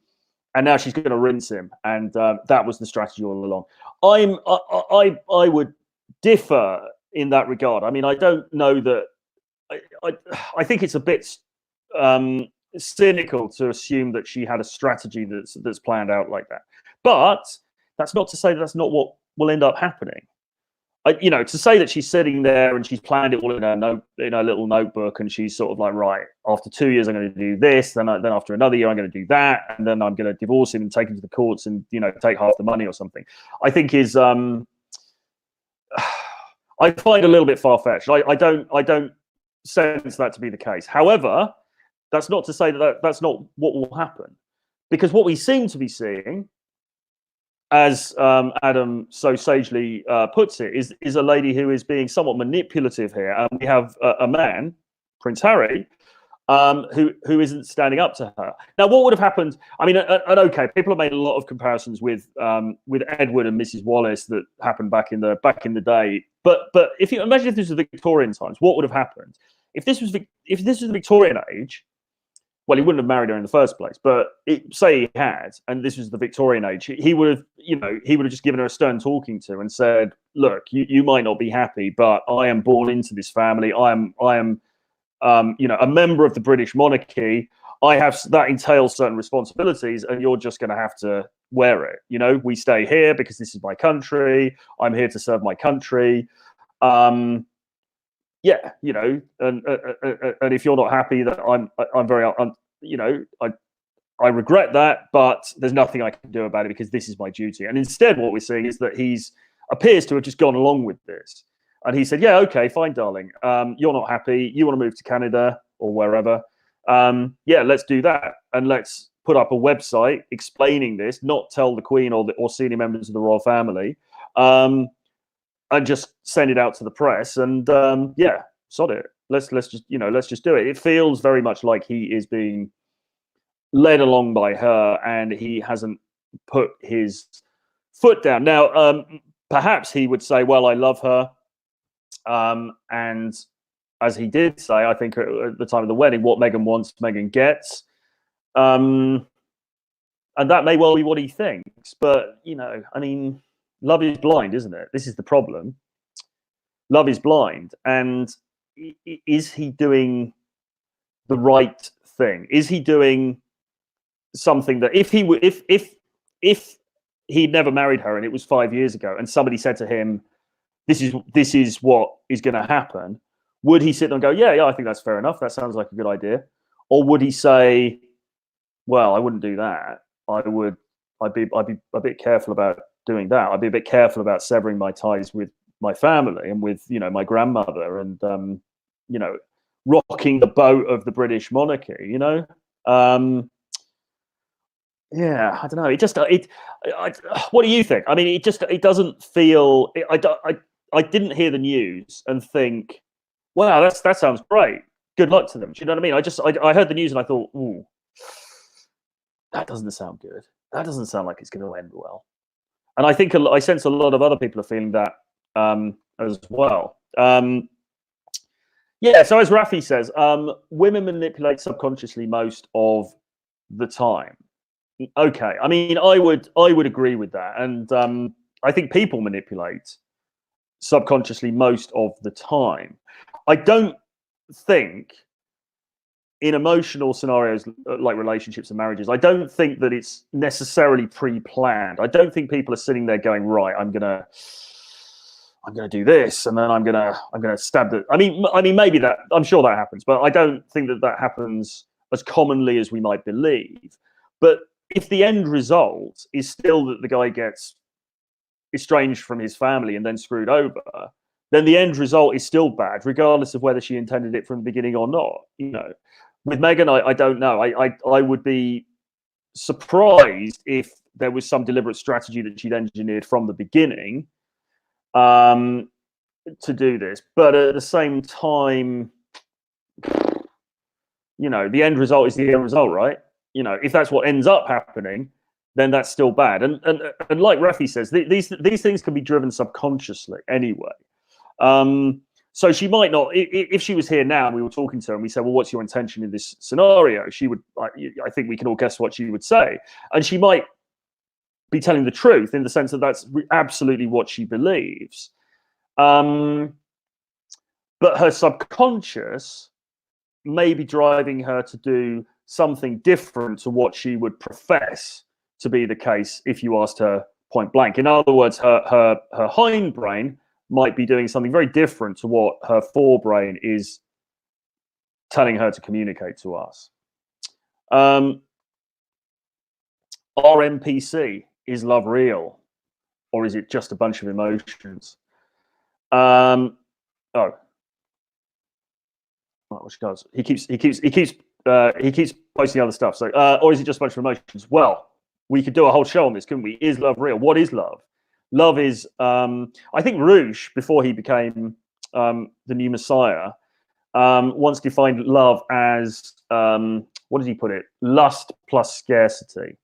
and now she's going to rinse him. And that was the strategy all along. I would differ in that regard. I mean, I don't know that. I think it's a bit cynical to assume that she had a strategy that's planned out like that. But that's not to say that that's not what will end up happening. You know, to say that she's sitting there and she's planned it all in her little notebook, and she's sort of like, right, after 2 years I'm going to do this, then after another year I'm going to do that, and then I'm going to divorce him and take him to the courts and, you know, take half the money or something, I think is I find a little bit far-fetched. I don't sense that to be the case. However, that's not to say that's not what will happen, because what we seem to be seeing, as Adam so sagely puts it, is a lady who is being somewhat manipulative here, and we have a man, Prince Harry, who isn't standing up to her. Now, what would have happened? I mean, and okay, people have made a lot of comparisons with Edward and Mrs. Wallace that happened back in the day. But if you imagine if this was the Victorian times, what would have happened? If this was the Victorian age, well, he wouldn't have married her in the first place. But say he had, and this was the Victorian age, he would have just given her a stern talking to and said, "Look, you might not be happy, but I am born into this family. I am you know, a member of the British monarchy. That entails certain responsibilities, and you're just going to have to wear it. You know, we stay here because this is my country. I'm here to serve my country. Yeah, you know, and if you're not happy that I'm very, you know, I regret that, but there's nothing I can do about it because this is my duty. And instead, what we're seeing is that he's appears to have just gone along with this. And he said, yeah, okay, fine, darling. You're not happy. You want to move to Canada or wherever. Yeah, let's do that. And let's put up a website explaining this, not tell the Queen or senior members of the royal family, and just send it out to the press. And yeah, sod it. Let's just, you know, let's just do it. It feels very much like he is being led along by her, and he hasn't put his foot down. Now, perhaps he would say, well, I love her. And as he did say, I think at the time of the wedding, what Meghan wants, Meghan gets. And that may well be what he thinks. But, you know, I mean, love is blind, isn't it? This is the problem. Love is blind. And is he doing the right thing? Is he doing something that if he'd never married her and it was 5 years ago and somebody said to him, this is what is going to happen, would he sit there and go, yeah, I think that's fair enough, that sounds like a good idea? Or would he say, well, I wouldn't do that, I'd be a bit careful about doing that, I'd be a bit careful about severing my ties with my family and with, you know, my grandmother, and you know, rocking the boat of the British monarchy, you know? Yeah, I don't know. It just what do you think? I mean, it doesn't feel. I didn't hear the news and think, wow, that sounds great. Good luck to them. Do you know what I mean? I heard the news and I thought, ooh, that doesn't sound good. That doesn't sound like it's going to end well. And I think I sense a lot of other people are feeling that as well. Yeah. So as Rafi says, women manipulate subconsciously most of the time. Okay, I mean, I would agree with that, and I think people manipulate subconsciously most of the time. I don't think in emotional scenarios like relationships and marriages, I don't think that it's necessarily pre-planned. I don't think people are sitting there going, right, I'm gonna do this, and then I'm gonna stab the. I mean, maybe that, I'm sure that happens, but I don't think that happens as commonly as we might believe. But if the end result is still that the guy gets estranged from his family and then screwed over, then the end result is still bad, regardless of whether she intended it from the beginning or not. You know, with Meghan, I don't know. I would be surprised if there was some deliberate strategy that she'd engineered from the beginning to do this. But at the same time, you know, the end result is the end result, right? You know, if that's what ends up happening, then that's still bad. And like Rafi says, these things can be driven subconsciously anyway. So she might not, if she was here now and we were talking to her and we said, well, what's your intention in this scenario? She would, I think we can all guess what she would say. And she might be telling the truth in the sense that that's absolutely what she believes. But her subconscious may be driving her to do something different to what she would profess to be the case if you asked her point blank. In other words, her hindbrain might be doing something very different to what her forebrain is telling her to communicate to us. RMPC, is love real, or is it just a bunch of emotions? Oh, which does he keeps posting other stuff. So, or is it just a bunch of emotions? Well, we could do a whole show on this, couldn't we? Is love real? What is love? Love is, I think Rouge, before he became the new Messiah, once defined love as, what did he put it? Lust plus scarcity.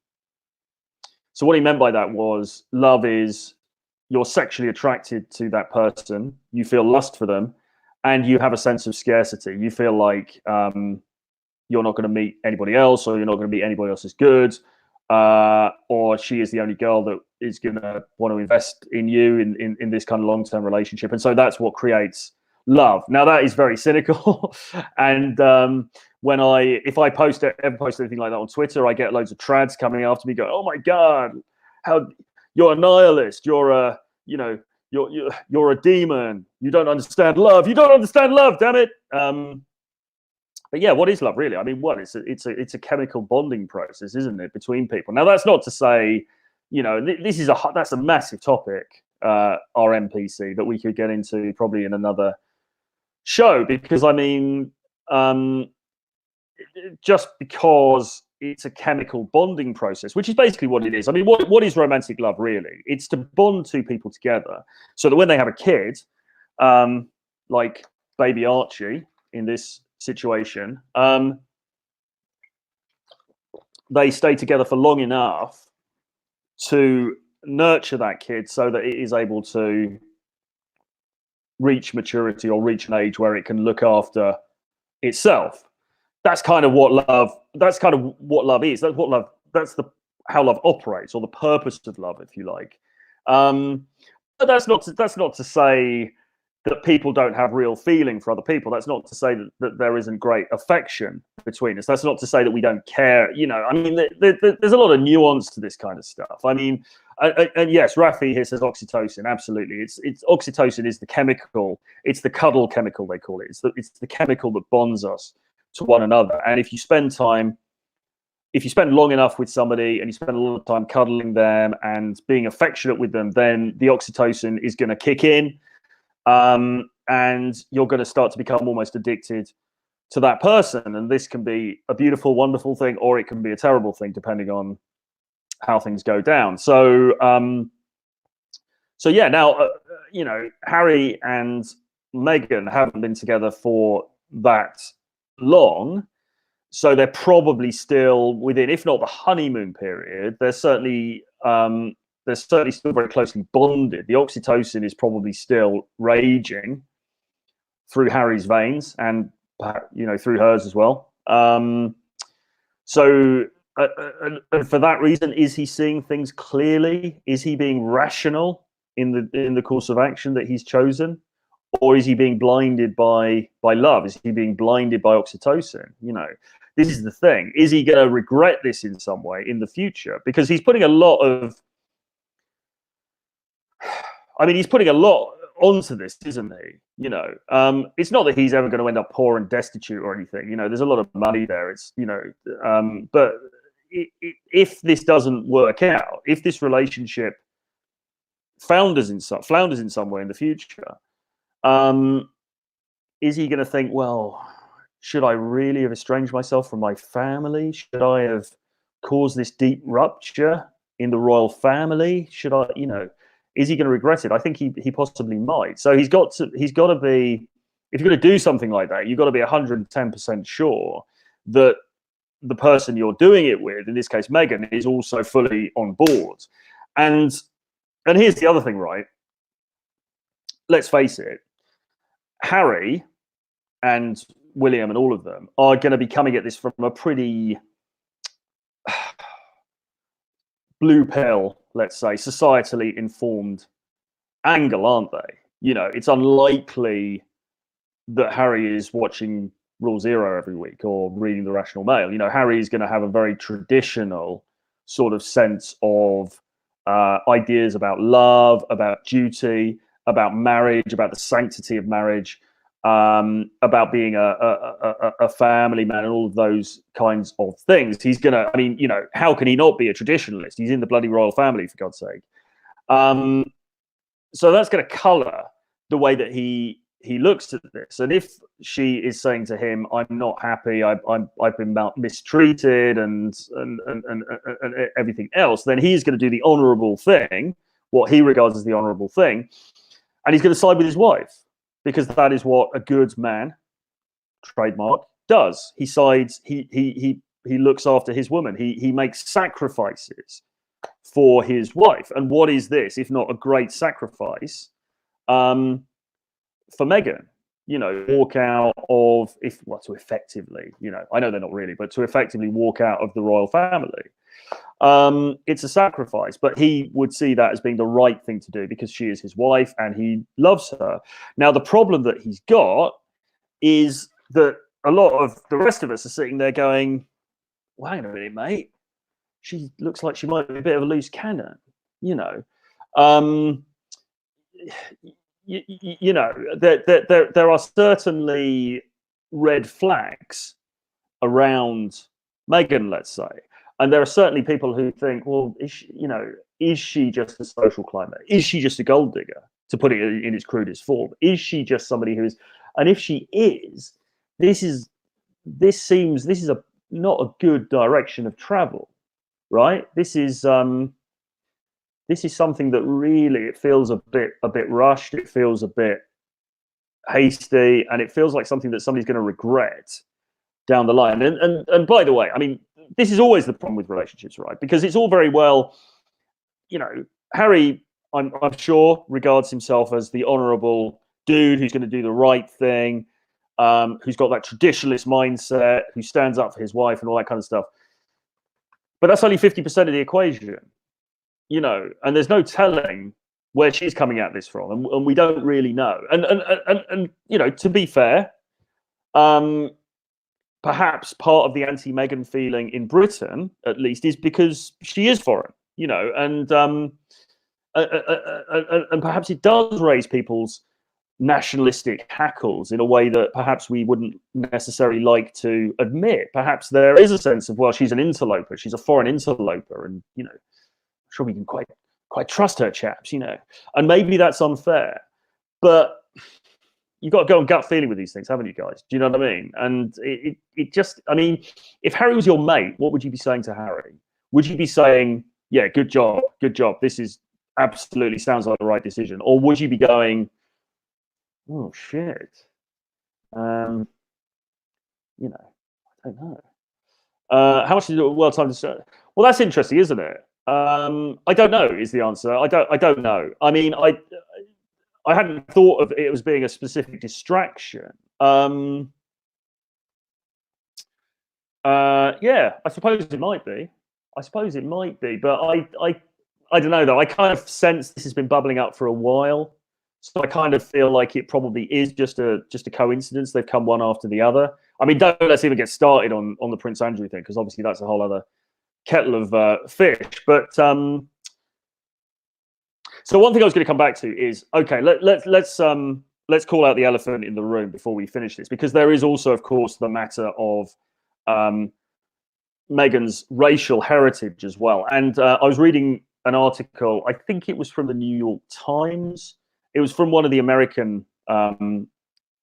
So what he meant by that was, love is you're sexually attracted to that person, you feel lust for them, and you have a sense of scarcity. You feel like you're not going to meet anybody else, or you're not going to meet anybody else as good, or she is the only girl that is going to want to invest in you in this kind of long-term relationship. And so that's what creates love. Now, that is very cynical. And if I ever post anything like that on Twitter, I get loads of trads coming after me going, oh my God, how you're a nihilist, you're a, you know, you're a demon, you don't understand love, you don't understand love, damn it. But yeah, what is love really? I mean, what it's a chemical bonding process, isn't it, between people? Now, that's not to say, you know, that's a massive topic, RMPC, that we could get into probably in another show, because I mean, just because it's a chemical bonding process, which is basically what it is. I mean, what is romantic love really? It's to bond two people together so that when they have a kid, like baby Archie in this situation, they stay together for long enough to nurture that kid so that it is able to reach maturity or reach an age where it can look after itself. That's kind of what love is. How love operates, or the purpose of love, if you like. But that's not to say that people don't have real feeling for other people. That's not to say that there isn't great affection between us. That's not to say that we don't care. You know, I mean, there's a lot of nuance to this kind of stuff. I mean, and yes, Rafi here says oxytocin. Absolutely, it's oxytocin is the chemical. It's the cuddle chemical, they call it. It's the chemical that bonds us to one another. And if you spend long enough with somebody and you spend a lot of time cuddling them and being affectionate with them, then the oxytocin is going to kick in, and you're going to start to become almost addicted to that person. And this can be a beautiful, wonderful thing, or it can be a terrible thing, depending on how things go down. So yeah, now, you know, Harry and Meghan haven't been together for that long, so they're probably still within, if not the honeymoon period, they're certainly still very closely bonded. The oxytocin is probably still raging through Harry's veins, and, you know, through hers as well. So for that reason, is he seeing things clearly? Is he being rational in the course of action that he's chosen? Or is he being blinded by love? Is he being blinded by oxytocin? You know, this is the thing. Is he going to regret this in some way in the future? Because he's putting a lot onto this, isn't he? You know, it's not that he's ever going to end up poor and destitute or anything. You know, there's a lot of money there. It's, you know, but if this doesn't work out, if this relationship flounders in some way in the future, is he going to think, well, should I really have estranged myself from my family? Should I have caused this deep rupture in the royal family? Should I, you know, is he going to regret it? I think he possibly might. So he's got to be, if you're going to do something like that, you've got to be 110% sure that the person you're doing it with, in this case Meghan, is also fully on board. And here's the other thing, right? Let's face it, Harry and William and all of them are going to be coming at this from a pretty blue pill, let's say, societally informed angle, aren't they? You know, it's unlikely that Harry is watching Rule Zero every week or reading the Rational Mail. You know, Harry is going to have a very traditional sort of sense of ideas about love, about duty, about marriage, about the sanctity of marriage, about being a family man, and all of those kinds of things. He's gonna, I mean, you know, how can he not be a traditionalist? He's in the bloody royal family, for God's sake. So that's going to colour the way that he looks at this. And if she is saying to him, "I'm not happy. I've been mistreated," and everything else, then he's going to do the honourable thing, what he regards as the honourable thing, and he's going to side with his wife, because that is what a good man, trademark, does. He sides. He looks after his woman. He makes sacrifices for his wife. And what is this if not a great sacrifice for Meghan? You know, walk out of, to effectively, you know, I know they're not really, but to effectively walk out of the royal family. It's a sacrifice, but he would see that as being the right thing to do because she is his wife and he loves her. Now, the problem that he's got is that a lot of the rest of us are sitting there going, well, hang on a minute, mate. She looks like she might be a bit of a loose cannon. You know, um, you know, there are certainly red flags around Meghan, let's say, and there are certainly people who think, well, is she just a social climber? Is she just a gold digger? To put it in its crudest form, is she just somebody who is? And if she is, this is this is a not a good direction of travel, right? This is something that really it feels a bit rushed. It feels a bit hasty, and it feels like something that somebody's going to regret down the line. And by the way, I mean, this is always the problem with relationships, right? Because it's all very well, Harry, I'm sure, regards himself as the honourable dude who's going to do the right thing, who's got that traditionalist mindset, who stands up for his wife and all that kind of stuff. But that's only 50% of the equation, and there's no telling where she's coming at this from, and we don't really know. And to be fair, perhaps part of the anti-Meghan feeling in Britain, at least, is because she is foreign, and perhaps it does raise people's nationalistic hackles in a way that perhaps we wouldn't necessarily like to admit. Perhaps there is a sense of, well, she's an interloper, she's a foreign interloper, and sure we can quite trust her, chaps, and maybe that's unfair, but you've got to go on gut feeling with these things, haven't you guys? Do you know what I mean? And it just, I mean, if Harry was your mate, what would you be saying to Harry? Would you be saying, yeah, good job, this is absolutely sounds like the right decision? Or would you be going, oh shit, I don't know. How much is it well time to start? Well, that's interesting, isn't it? I don't know is the answer. I don't know. I mean, I hadn't thought of it as being a specific distraction. Yeah, I suppose it might be. But I don't know though. I kind of sense this has been bubbling up for a while, so I kind of feel like it probably is just a coincidence. They've come one after the other. I mean, let's even get started on the Prince Andrew thing, because obviously that's a whole other kettle of fish. But so one thing I was going to come back to is, okay, let's call out the elephant in the room before we finish this, because there is also, of course, the matter of Meghan's racial heritage as well. And I was reading an article, I think it was from the New York Times. It was from one of the American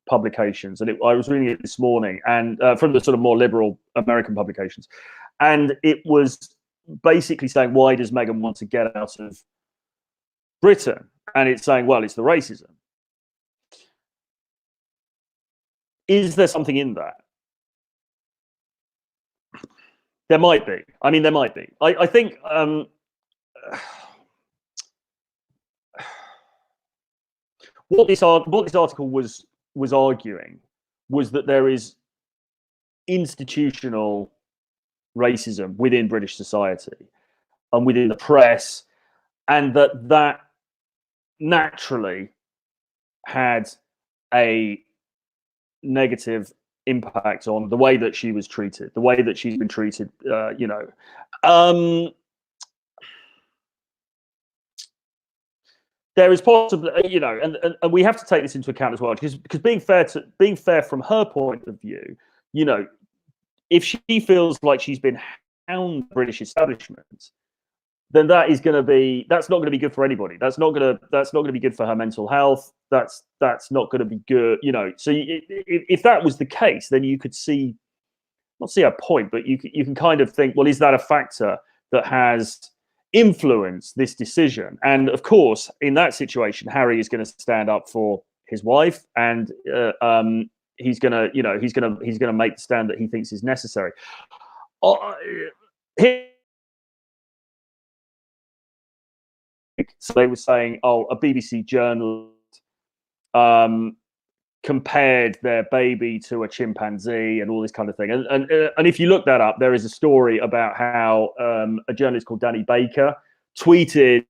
publications, and I was reading it this morning, and from the sort of more liberal American publications. And it was basically saying, why does Meghan want to get out of Britain? And it's saying, well, it's the racism. Is there something in that? There might be. I mean, there might be. I think what this article was arguing was that there is institutional racism within British society and within the press, and that naturally had a negative impact on the way that she was treated, the way that she's been treated. There is possibly, and we have to take this into account as well, because being fair from her point of view, if she feels like she's been hounded by the British establishment, then that's not going to be good for anybody. That's not going to be good for her mental health. That's not going to be good, So if that was the case, then you could not see a point, but you can kind of think, well, is that a factor that has influenced this decision? And of course, in that situation, Harry is going to stand up for his wife, and he's going to make the stand that he thinks is necessary. So they were saying, a BBC journalist compared their baby to a chimpanzee and all this kind of thing. And if you look that up, there is a story about how a journalist called Danny Baker tweeted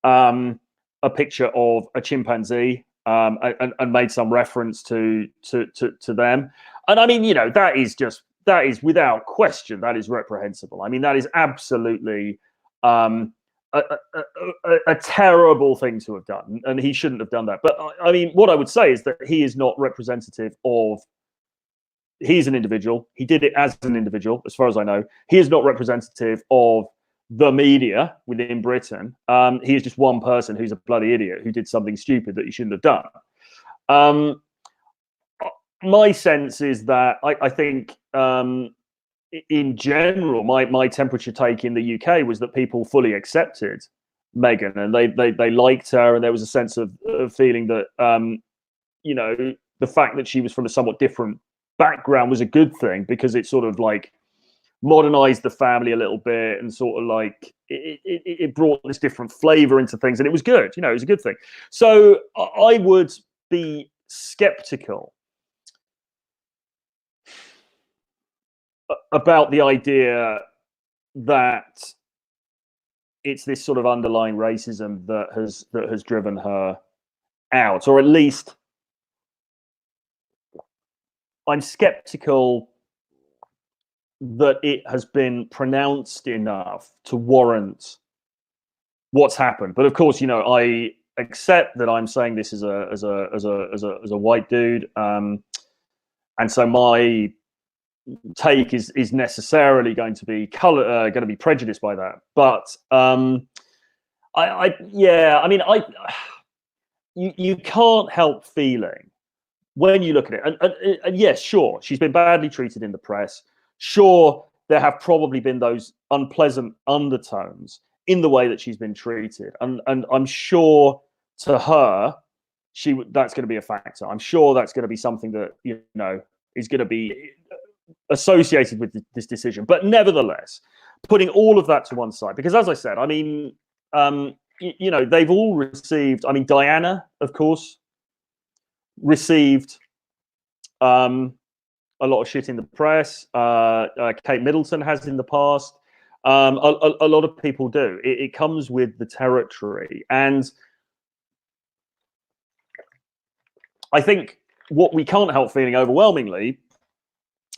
a picture of a chimpanzee and made some reference to them. And I mean, that is without question, that is reprehensible. I mean, that is absolutely a terrible thing to have done, and he shouldn't have done that. But I mean, what I would say is that he is not representative of. He's an individual. He did it as an individual, as far as I know. He is not representative of the media within Britain. He is just one person who's a bloody idiot who did something stupid that he shouldn't have done. My sense is that I think, in general, my temperature take in the UK was that people fully accepted Meghan, and they liked her, and there was a sense of feeling that the fact that she was from a somewhat different background was a good thing, because it sort of like modernized the family a little bit, and sort of like it brought this different flavor into things, and it was good. It was a good thing. So I would be skeptical about the idea that it's this sort of underlying racism that has driven her out, or at least I'm skeptical that it has been pronounced enough to warrant what's happened. But of course, I accept that I'm saying this as a white dude, and so my take is necessarily going to be going to be prejudiced by that. But you can't help feeling when you look at it, and yes, sure, she's been badly treated in the press. Sure, there have probably been those unpleasant undertones in the way that she's been treated, and I'm sure to her, that's going to be a factor. I'm sure that's going to be something that is going to be associated with this decision. But nevertheless, putting all of that to one side, because as I said, I mean, they've all received. I mean, Diana, of course, received a lot of shit in the press. Kate Middleton has in the past. A lot of people do. It comes with the territory, and I think what we can't help feeling overwhelmingly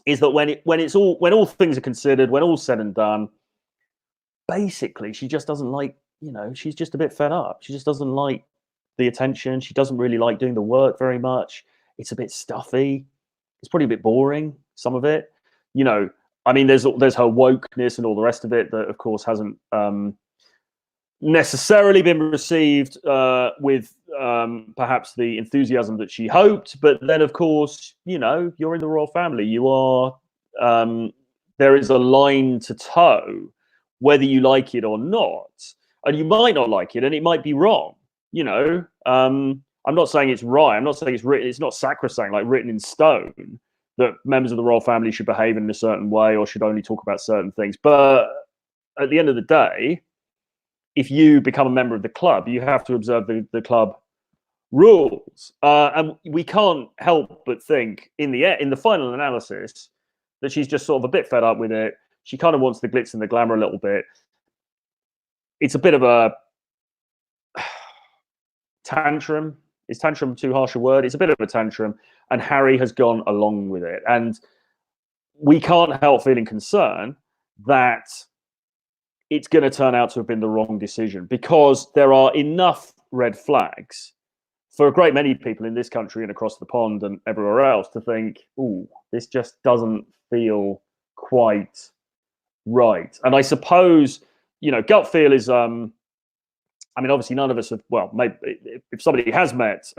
is that when all things are considered, when all's said and done, basically she just doesn't like. She's just a bit fed up. She just doesn't like the attention. She doesn't really like doing the work very much. It's a bit stuffy. It's probably a bit boring, some of it. I mean, there's her wokeness and all the rest of it that, of course, hasn't necessarily been received with perhaps the enthusiasm that she hoped. But then, of course, you're in the royal family. You are. There is a line to toe, whether you like it or not, and you might not like it, and it might be wrong. I'm not saying it's right. I'm not saying it's written. It's not sacrosanct, like written in stone, that members of the royal family should behave in a certain way or should only talk about certain things. But at the end of the day, if you become a member of the club, you have to observe the club rules. And we can't help but think, in the final analysis, that she's just sort of a bit fed up with it. She kind of wants the glitz and the glamour a little bit. It's a bit of a tantrum. Is tantrum too harsh a word? It's a bit of a tantrum, and Harry has gone along with it. And we can't help feeling concerned that it's going to turn out to have been the wrong decision, because there are enough red flags for a great many people in this country and across the pond and everywhere else to think, "Ooh, this just doesn't feel quite right." And I suppose, gut feel is, I mean, obviously, none of us have. Well, maybe if somebody has met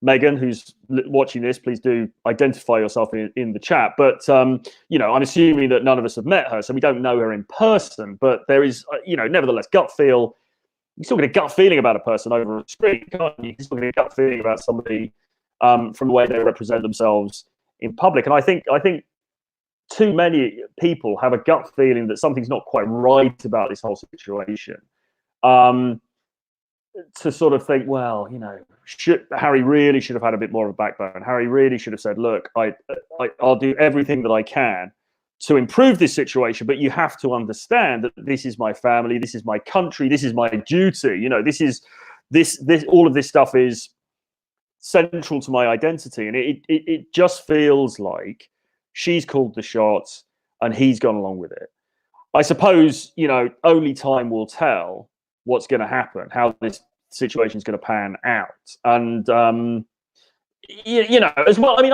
Meghan, who's watching this, please do identify yourself in the chat. But I'm assuming that none of us have met her, so we don't know her in person. But there is, nevertheless, gut feel. You still get a gut feeling about a person over a screen, can't you? You still get a gut feeling about somebody from the way they represent themselves in public. And I think too many people have a gut feeling that something's not quite right about this whole situation. To sort of think, well, Harry really should have had a bit more of a backbone. Harry really should have said, "Look, I'll do everything that I can to improve this situation, but you have to understand that this is my family, this is my country, this is my duty. This all of this stuff is central to my identity." And it just feels like she's called the shots and he's gone along with it. I suppose, only time will tell what's going to happen, how this situation is going to pan out. And you know, as well, I mean,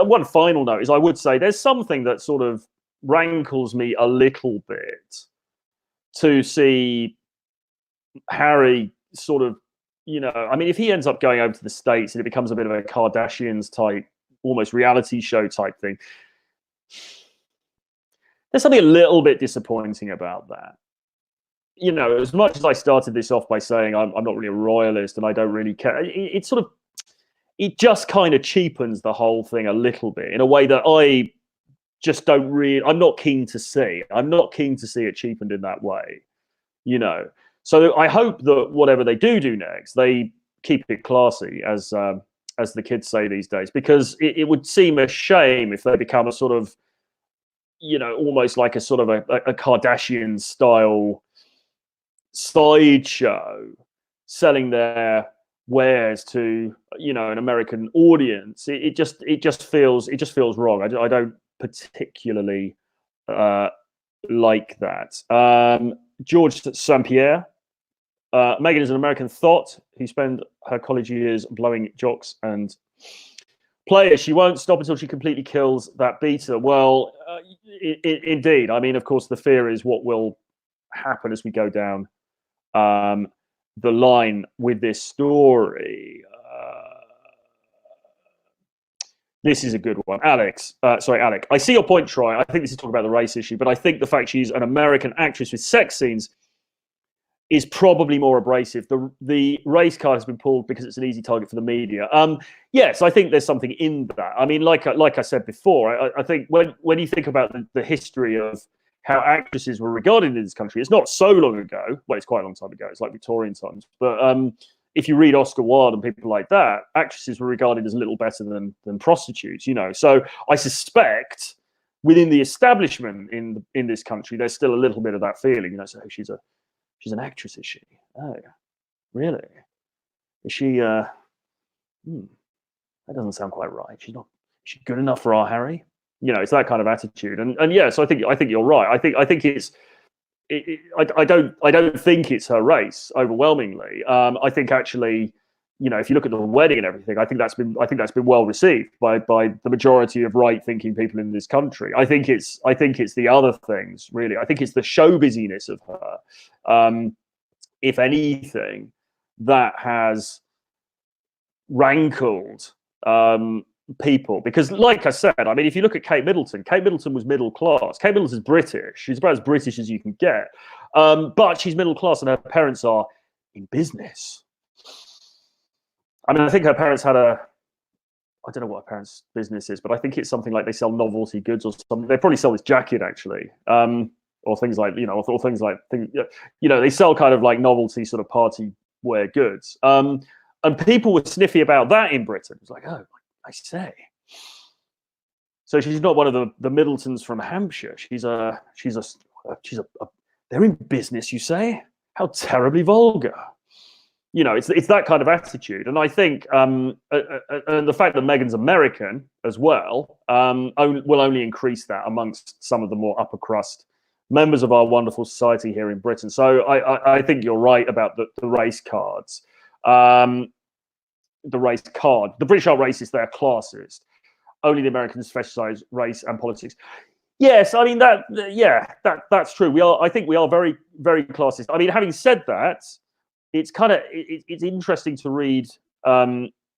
one final note is, I would say there's something that sort of rankles me a little bit to see Harry sort of, you know, I mean, if he ends up going over to the States and it becomes a bit of a Kardashians type, almost reality show type thing, there's something a little bit disappointing about that. You know, as much as I started this off by saying I'm not really a royalist and I don't really care, it sort of, it just kind of cheapens the whole thing a little bit in a way that I just don't really, I'm not keen to see. I'm not keen to see it cheapened in that way, you know. So I hope that whatever they do next, they keep it classy, as the kids say these days, because it would seem a shame if they become a sort of, you know, almost like a sort of a Kardashian style sideshow selling their wares to, you know, an American audience. It just feels wrong. I don't particularly like that. George St. Pierre. Meghan is an American thought who spent her college years blowing jocks and players. She won't stop until she completely kills that beta. Well, indeed. I mean, of course, the fear is what will happen as we go down the line with this story. This is a good one. Alec. I see your point, Troy. I think this is talking about the race issue, but I think the fact she's an American actress with sex scenes is probably more abrasive. The race card has been pulled because it's an easy target for the media. Yes, I think there's something in that. I mean, like I said before, I think when you think about the history of how actresses were regarded in this country, it's not so long ago. Well, it's quite a long time ago. It's like Victorian times. But if you read Oscar Wilde and people like that, actresses were regarded as little better than prostitutes, you know. So I suspect within the establishment in this country, there's still a little bit of that feeling, you know. So she's an actress, is she? Oh, really? Is she? That doesn't sound quite right. She's not. Is she good enough for our Harry? You know, it's that kind of attitude. And yeah, so I think you're right. I think it's. I don't think it's her race overwhelmingly. I think actually, you know, if you look at the wedding and everything, I think that's been well received by the majority of right-thinking people in this country. I think it's the other things, really. I think it's the show busyness of her. If anything, that has rankled people, because, like I said, I mean, if you look at Kate Middleton was middle class. Kate Middleton's British. She's about as British as you can get, but she's middle class, and her parents are in business. I mean, I think her parents had I don't know what her parents' business is, but I think it's something like they sell novelty goods or something. They probably sell this jacket, actually, or things like, you know, or things like, you know, they sell kind of like novelty sort of party wear goods. And people were sniffy about that in Britain. It's like, oh, I say. So she's not one of the Middletons from Hampshire. They're in business, you say? How terribly vulgar. You know, it's that kind of attitude. And I think and the fact that Meghan's American as well will only increase that amongst some of the more upper crust members of our wonderful society here in Britain. So I think you're right about the race cards. The race card. The British are racist. They're classist. Only the Americans specialize race and politics. Yes, I mean that's true. I think we are very, very classist. I mean, having said that, it's kind of it's interesting to read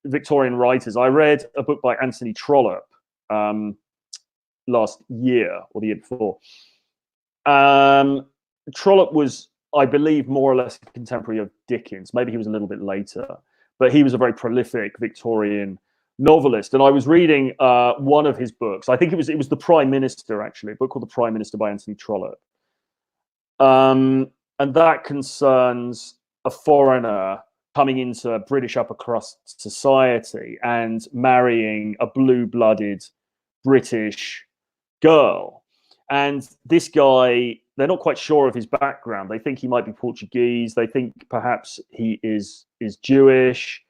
Victorian writers. I read a book by Anthony Trollope last year or the year before. Trollope was, I believe, more or less a contemporary of Dickens. Maybe he was a little bit later, but he was a very prolific Victorian novelist. And I was reading one of his books. I think it was The Prime Minister, actually, a book called The Prime Minister by Anthony Trollope. And that concerns a foreigner coming into British upper crust society and marrying a blue-blooded British girl. And this guy, they're not quite sure of his background. They think he might be Portuguese. They think perhaps he is Jewish.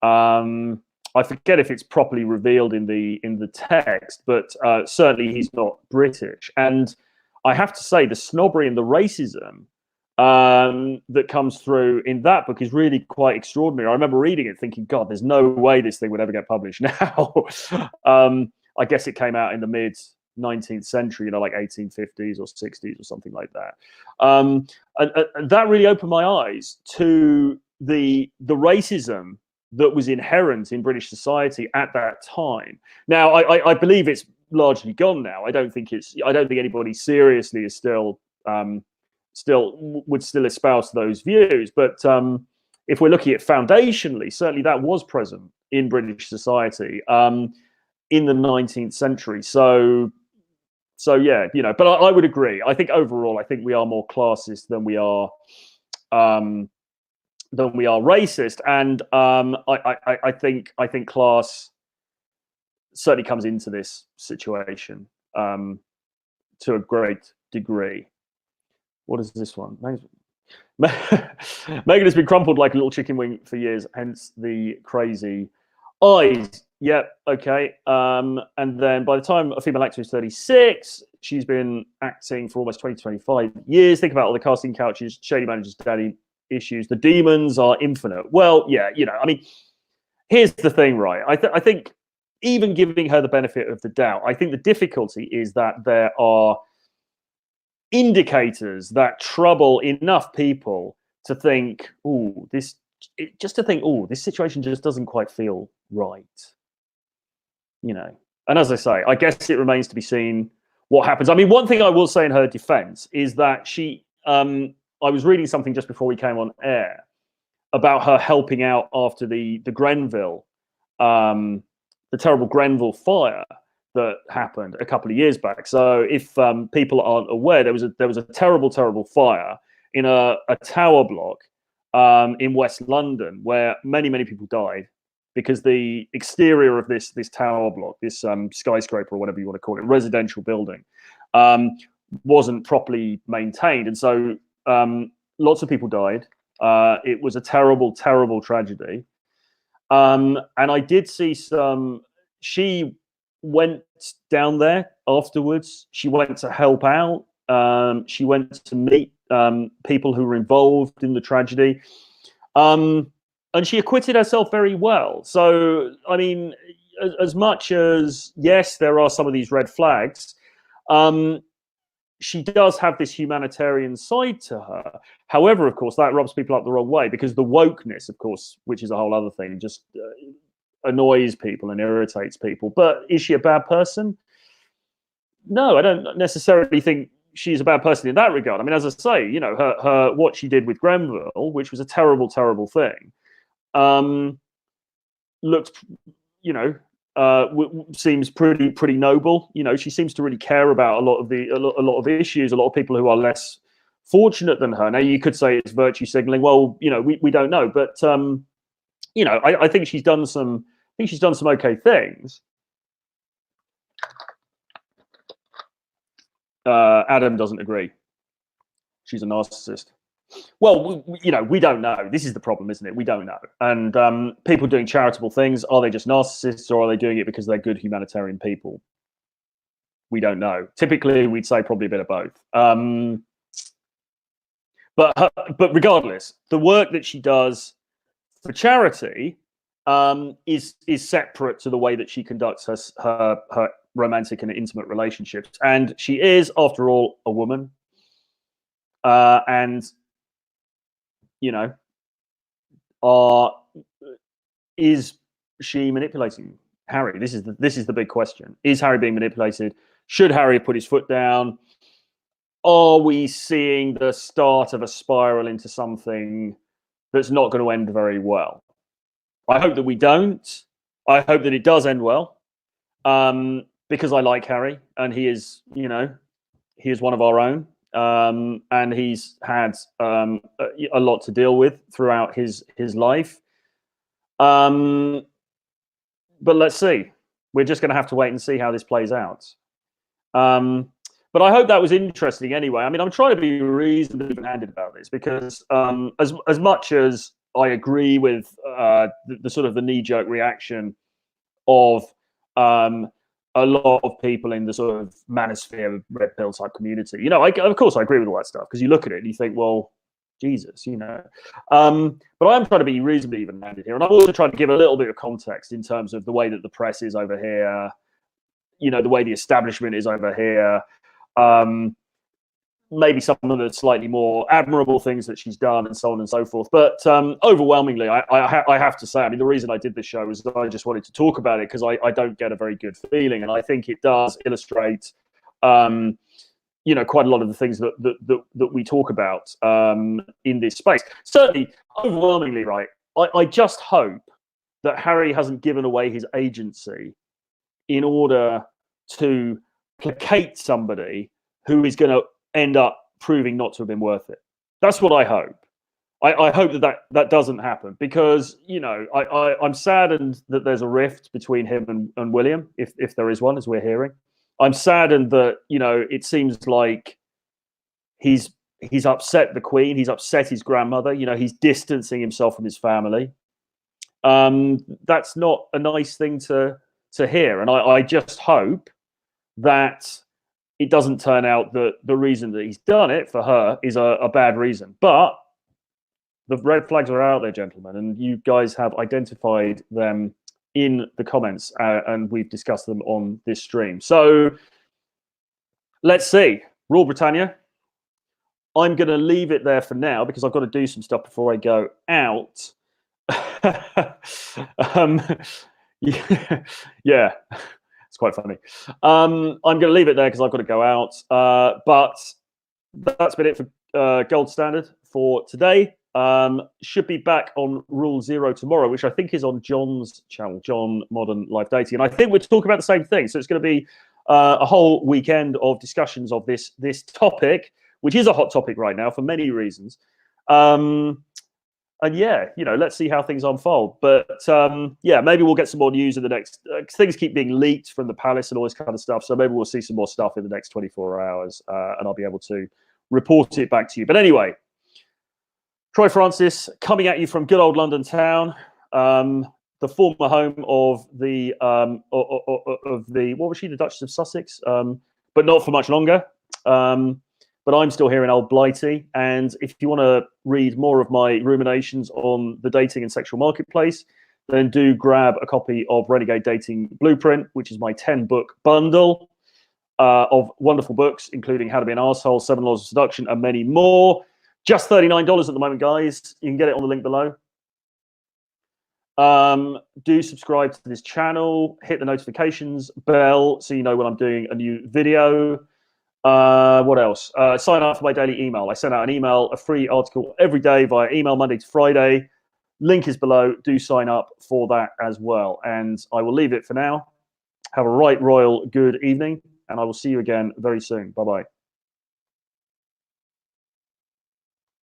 I forget if it's properly revealed in the text, but certainly he's not British. And I have to say, the snobbery and the racism that comes through in that book is really quite extraordinary. I remember reading it thinking, God, there's no way this thing would ever get published now. I guess it came out in the mid 19th century, like 1850s or 60s or something like that. And that really opened my eyes to the racism that was inherent in British society at that time. Now, I believe it's largely gone now. I don't think anybody seriously is still would still espouse those views. But if we're looking at foundationally, certainly that was present in British society in the 19th century. So yeah, but I would agree. I think overall, I think we are more classist than we are racist, and I think class certainly comes into this situation to a great degree. What is this one? Meghan has been crumpled like a little chicken wing for years, hence the crazy eyes. Yep, okay. And then by the time a female actor is 36, she's been acting for almost 20 to 25 years. Think about all the casting couches, shady managers, daddy issues. The demons are infinite. Well, yeah, I mean, here's the thing, right? I think even giving her the benefit of the doubt, I think the difficulty is that there are indicators that trouble enough people to think, this situation just doesn't quite feel right. And as I say, I guess it remains to be seen what happens. I mean, one thing I will say in her defense is that I was reading something just before we came on air about her helping out after the Grenville, the terrible Grenville fire that happened a couple of years back. So if people aren't aware, there was a terrible fire in a tower block in West London where many people died because the exterior of this tower block, this skyscraper or whatever you want to call it, residential building, wasn't properly maintained, and so lots of people died. It was a terrible tragedy, and I did see she went down there afterwards. She went to help out. She went to meet people who were involved in the tragedy. And she acquitted herself very well. So, I mean, as much as, yes, there are some of these red flags, she does have this humanitarian side to her. However, of course, that rubs people up the wrong way because the wokeness, of course, which is a whole other thing, just annoys people and irritates people. But is she a bad person? No, I don't necessarily think she's a bad person in that regard. I mean, as I say, her what she did with Grenville, which was a terrible thing, looked, seems pretty noble. She seems to really care about a lot of issues, a lot of people who are less fortunate than her. Now, you could say it's virtue signaling. Well, we don't know, but I think she's done some okay things. Adam doesn't agree. She's a narcissist. Well, we don't know. This is the problem, isn't it? We don't know. And people doing charitable things, are they just narcissists or are they doing it because they're good humanitarian people? We don't know. Typically, we'd say probably a bit of both. But regardless, the work that she does for charity is separate to the way that she conducts her romantic and intimate relationships. And she is, after all, a woman. And is she manipulating Harry? This is the big question. Is Harry being manipulated? Should Harry put his foot down? Are we seeing the start of a spiral into something that's not going to end very well? I hope that we don't. I hope that it does end well, because I like Harry, and he is one of our own. And he's had a lot to deal with throughout his life. But let's see. We're just going to have to wait and see how this plays out. But I hope that was interesting anyway. I mean, I'm trying to be reasonably even-handed about this because as much as I agree with the sort of the knee-jerk reaction of a lot of people in the sort of manosphere red pill type community, of course I agree with all that stuff because you look at it and you think, well, Jesus, you know. But I'm trying to be reasonably even-handed here, and I'm also trying to give a little bit of context in terms of the way that the press is over here, you know, the way the establishment is over here. Maybe some of the slightly more admirable things that she's done, and so on and so forth. But overwhelmingly, I have to say, I mean, the reason I did this show is that I just wanted to talk about it because I don't get a very good feeling, and I think it does illustrate, you know, quite a lot of the things that we talk about in this space. Certainly, overwhelmingly, right? I just hope that Harry hasn't given away his agency in order to placate somebody who is going to end up proving not to have been worth it. That's what I hope. I hope that doesn't happen, because, you know, I'm saddened that there's a rift between him and William, if there is one, as we're hearing. I'm saddened that, you know, it seems like he's upset the Queen, he's upset his grandmother, you know, he's distancing himself from his family. That's not a nice thing to hear, and I just hope that it doesn't turn out that the reason that he's done it for her is a bad reason. But the red flags are out there, gentlemen, and you guys have identified them in the comments, and we've discussed them on this stream. So let's see. Rule Britannia. I'm going to leave it there for now because I've got to do some stuff before I go out. Yeah, it's quite funny. I'm going to leave it there because I've got to go out. But that's been it for Gold Standard for today. Should be back on Rule 0 tomorrow, which I think is on John's channel, John Modern Life Dating, and I think we're talking about the same thing. So it's going to be a whole weekend of discussions of this topic, which is a hot topic right now for many reasons. And yeah, you know, let's see how things unfold. But yeah, maybe we'll get some more news in the next. Things keep being leaked from the palace and all this kind of stuff. So maybe we'll see some more stuff in the next 24 hours, and I'll be able to report it back to you. But anyway, Troy Francis coming at you from good old London town, the former home of the what was she, the Duchess of Sussex, but not for much longer. But I'm still here in Old Blighty, and if you want to read more of my ruminations on the dating and sexual marketplace, then do grab a copy of Renegade Dating Blueprint, which is my 10-book bundle of wonderful books, including How to Be an Arsehole, 7 Laws of Seduction, and many more. Just $39 at the moment, guys. You can get it on the link below. Do subscribe to this channel, hit the notifications bell so you know when I'm doing a new video. What else? Sign up for my daily email. I send out an email, a free article every day via email, Monday to Friday. Link is below. Do sign up for that as well. And I will leave it for now. Have a right royal good evening, and I will see you again very soon. Bye-bye.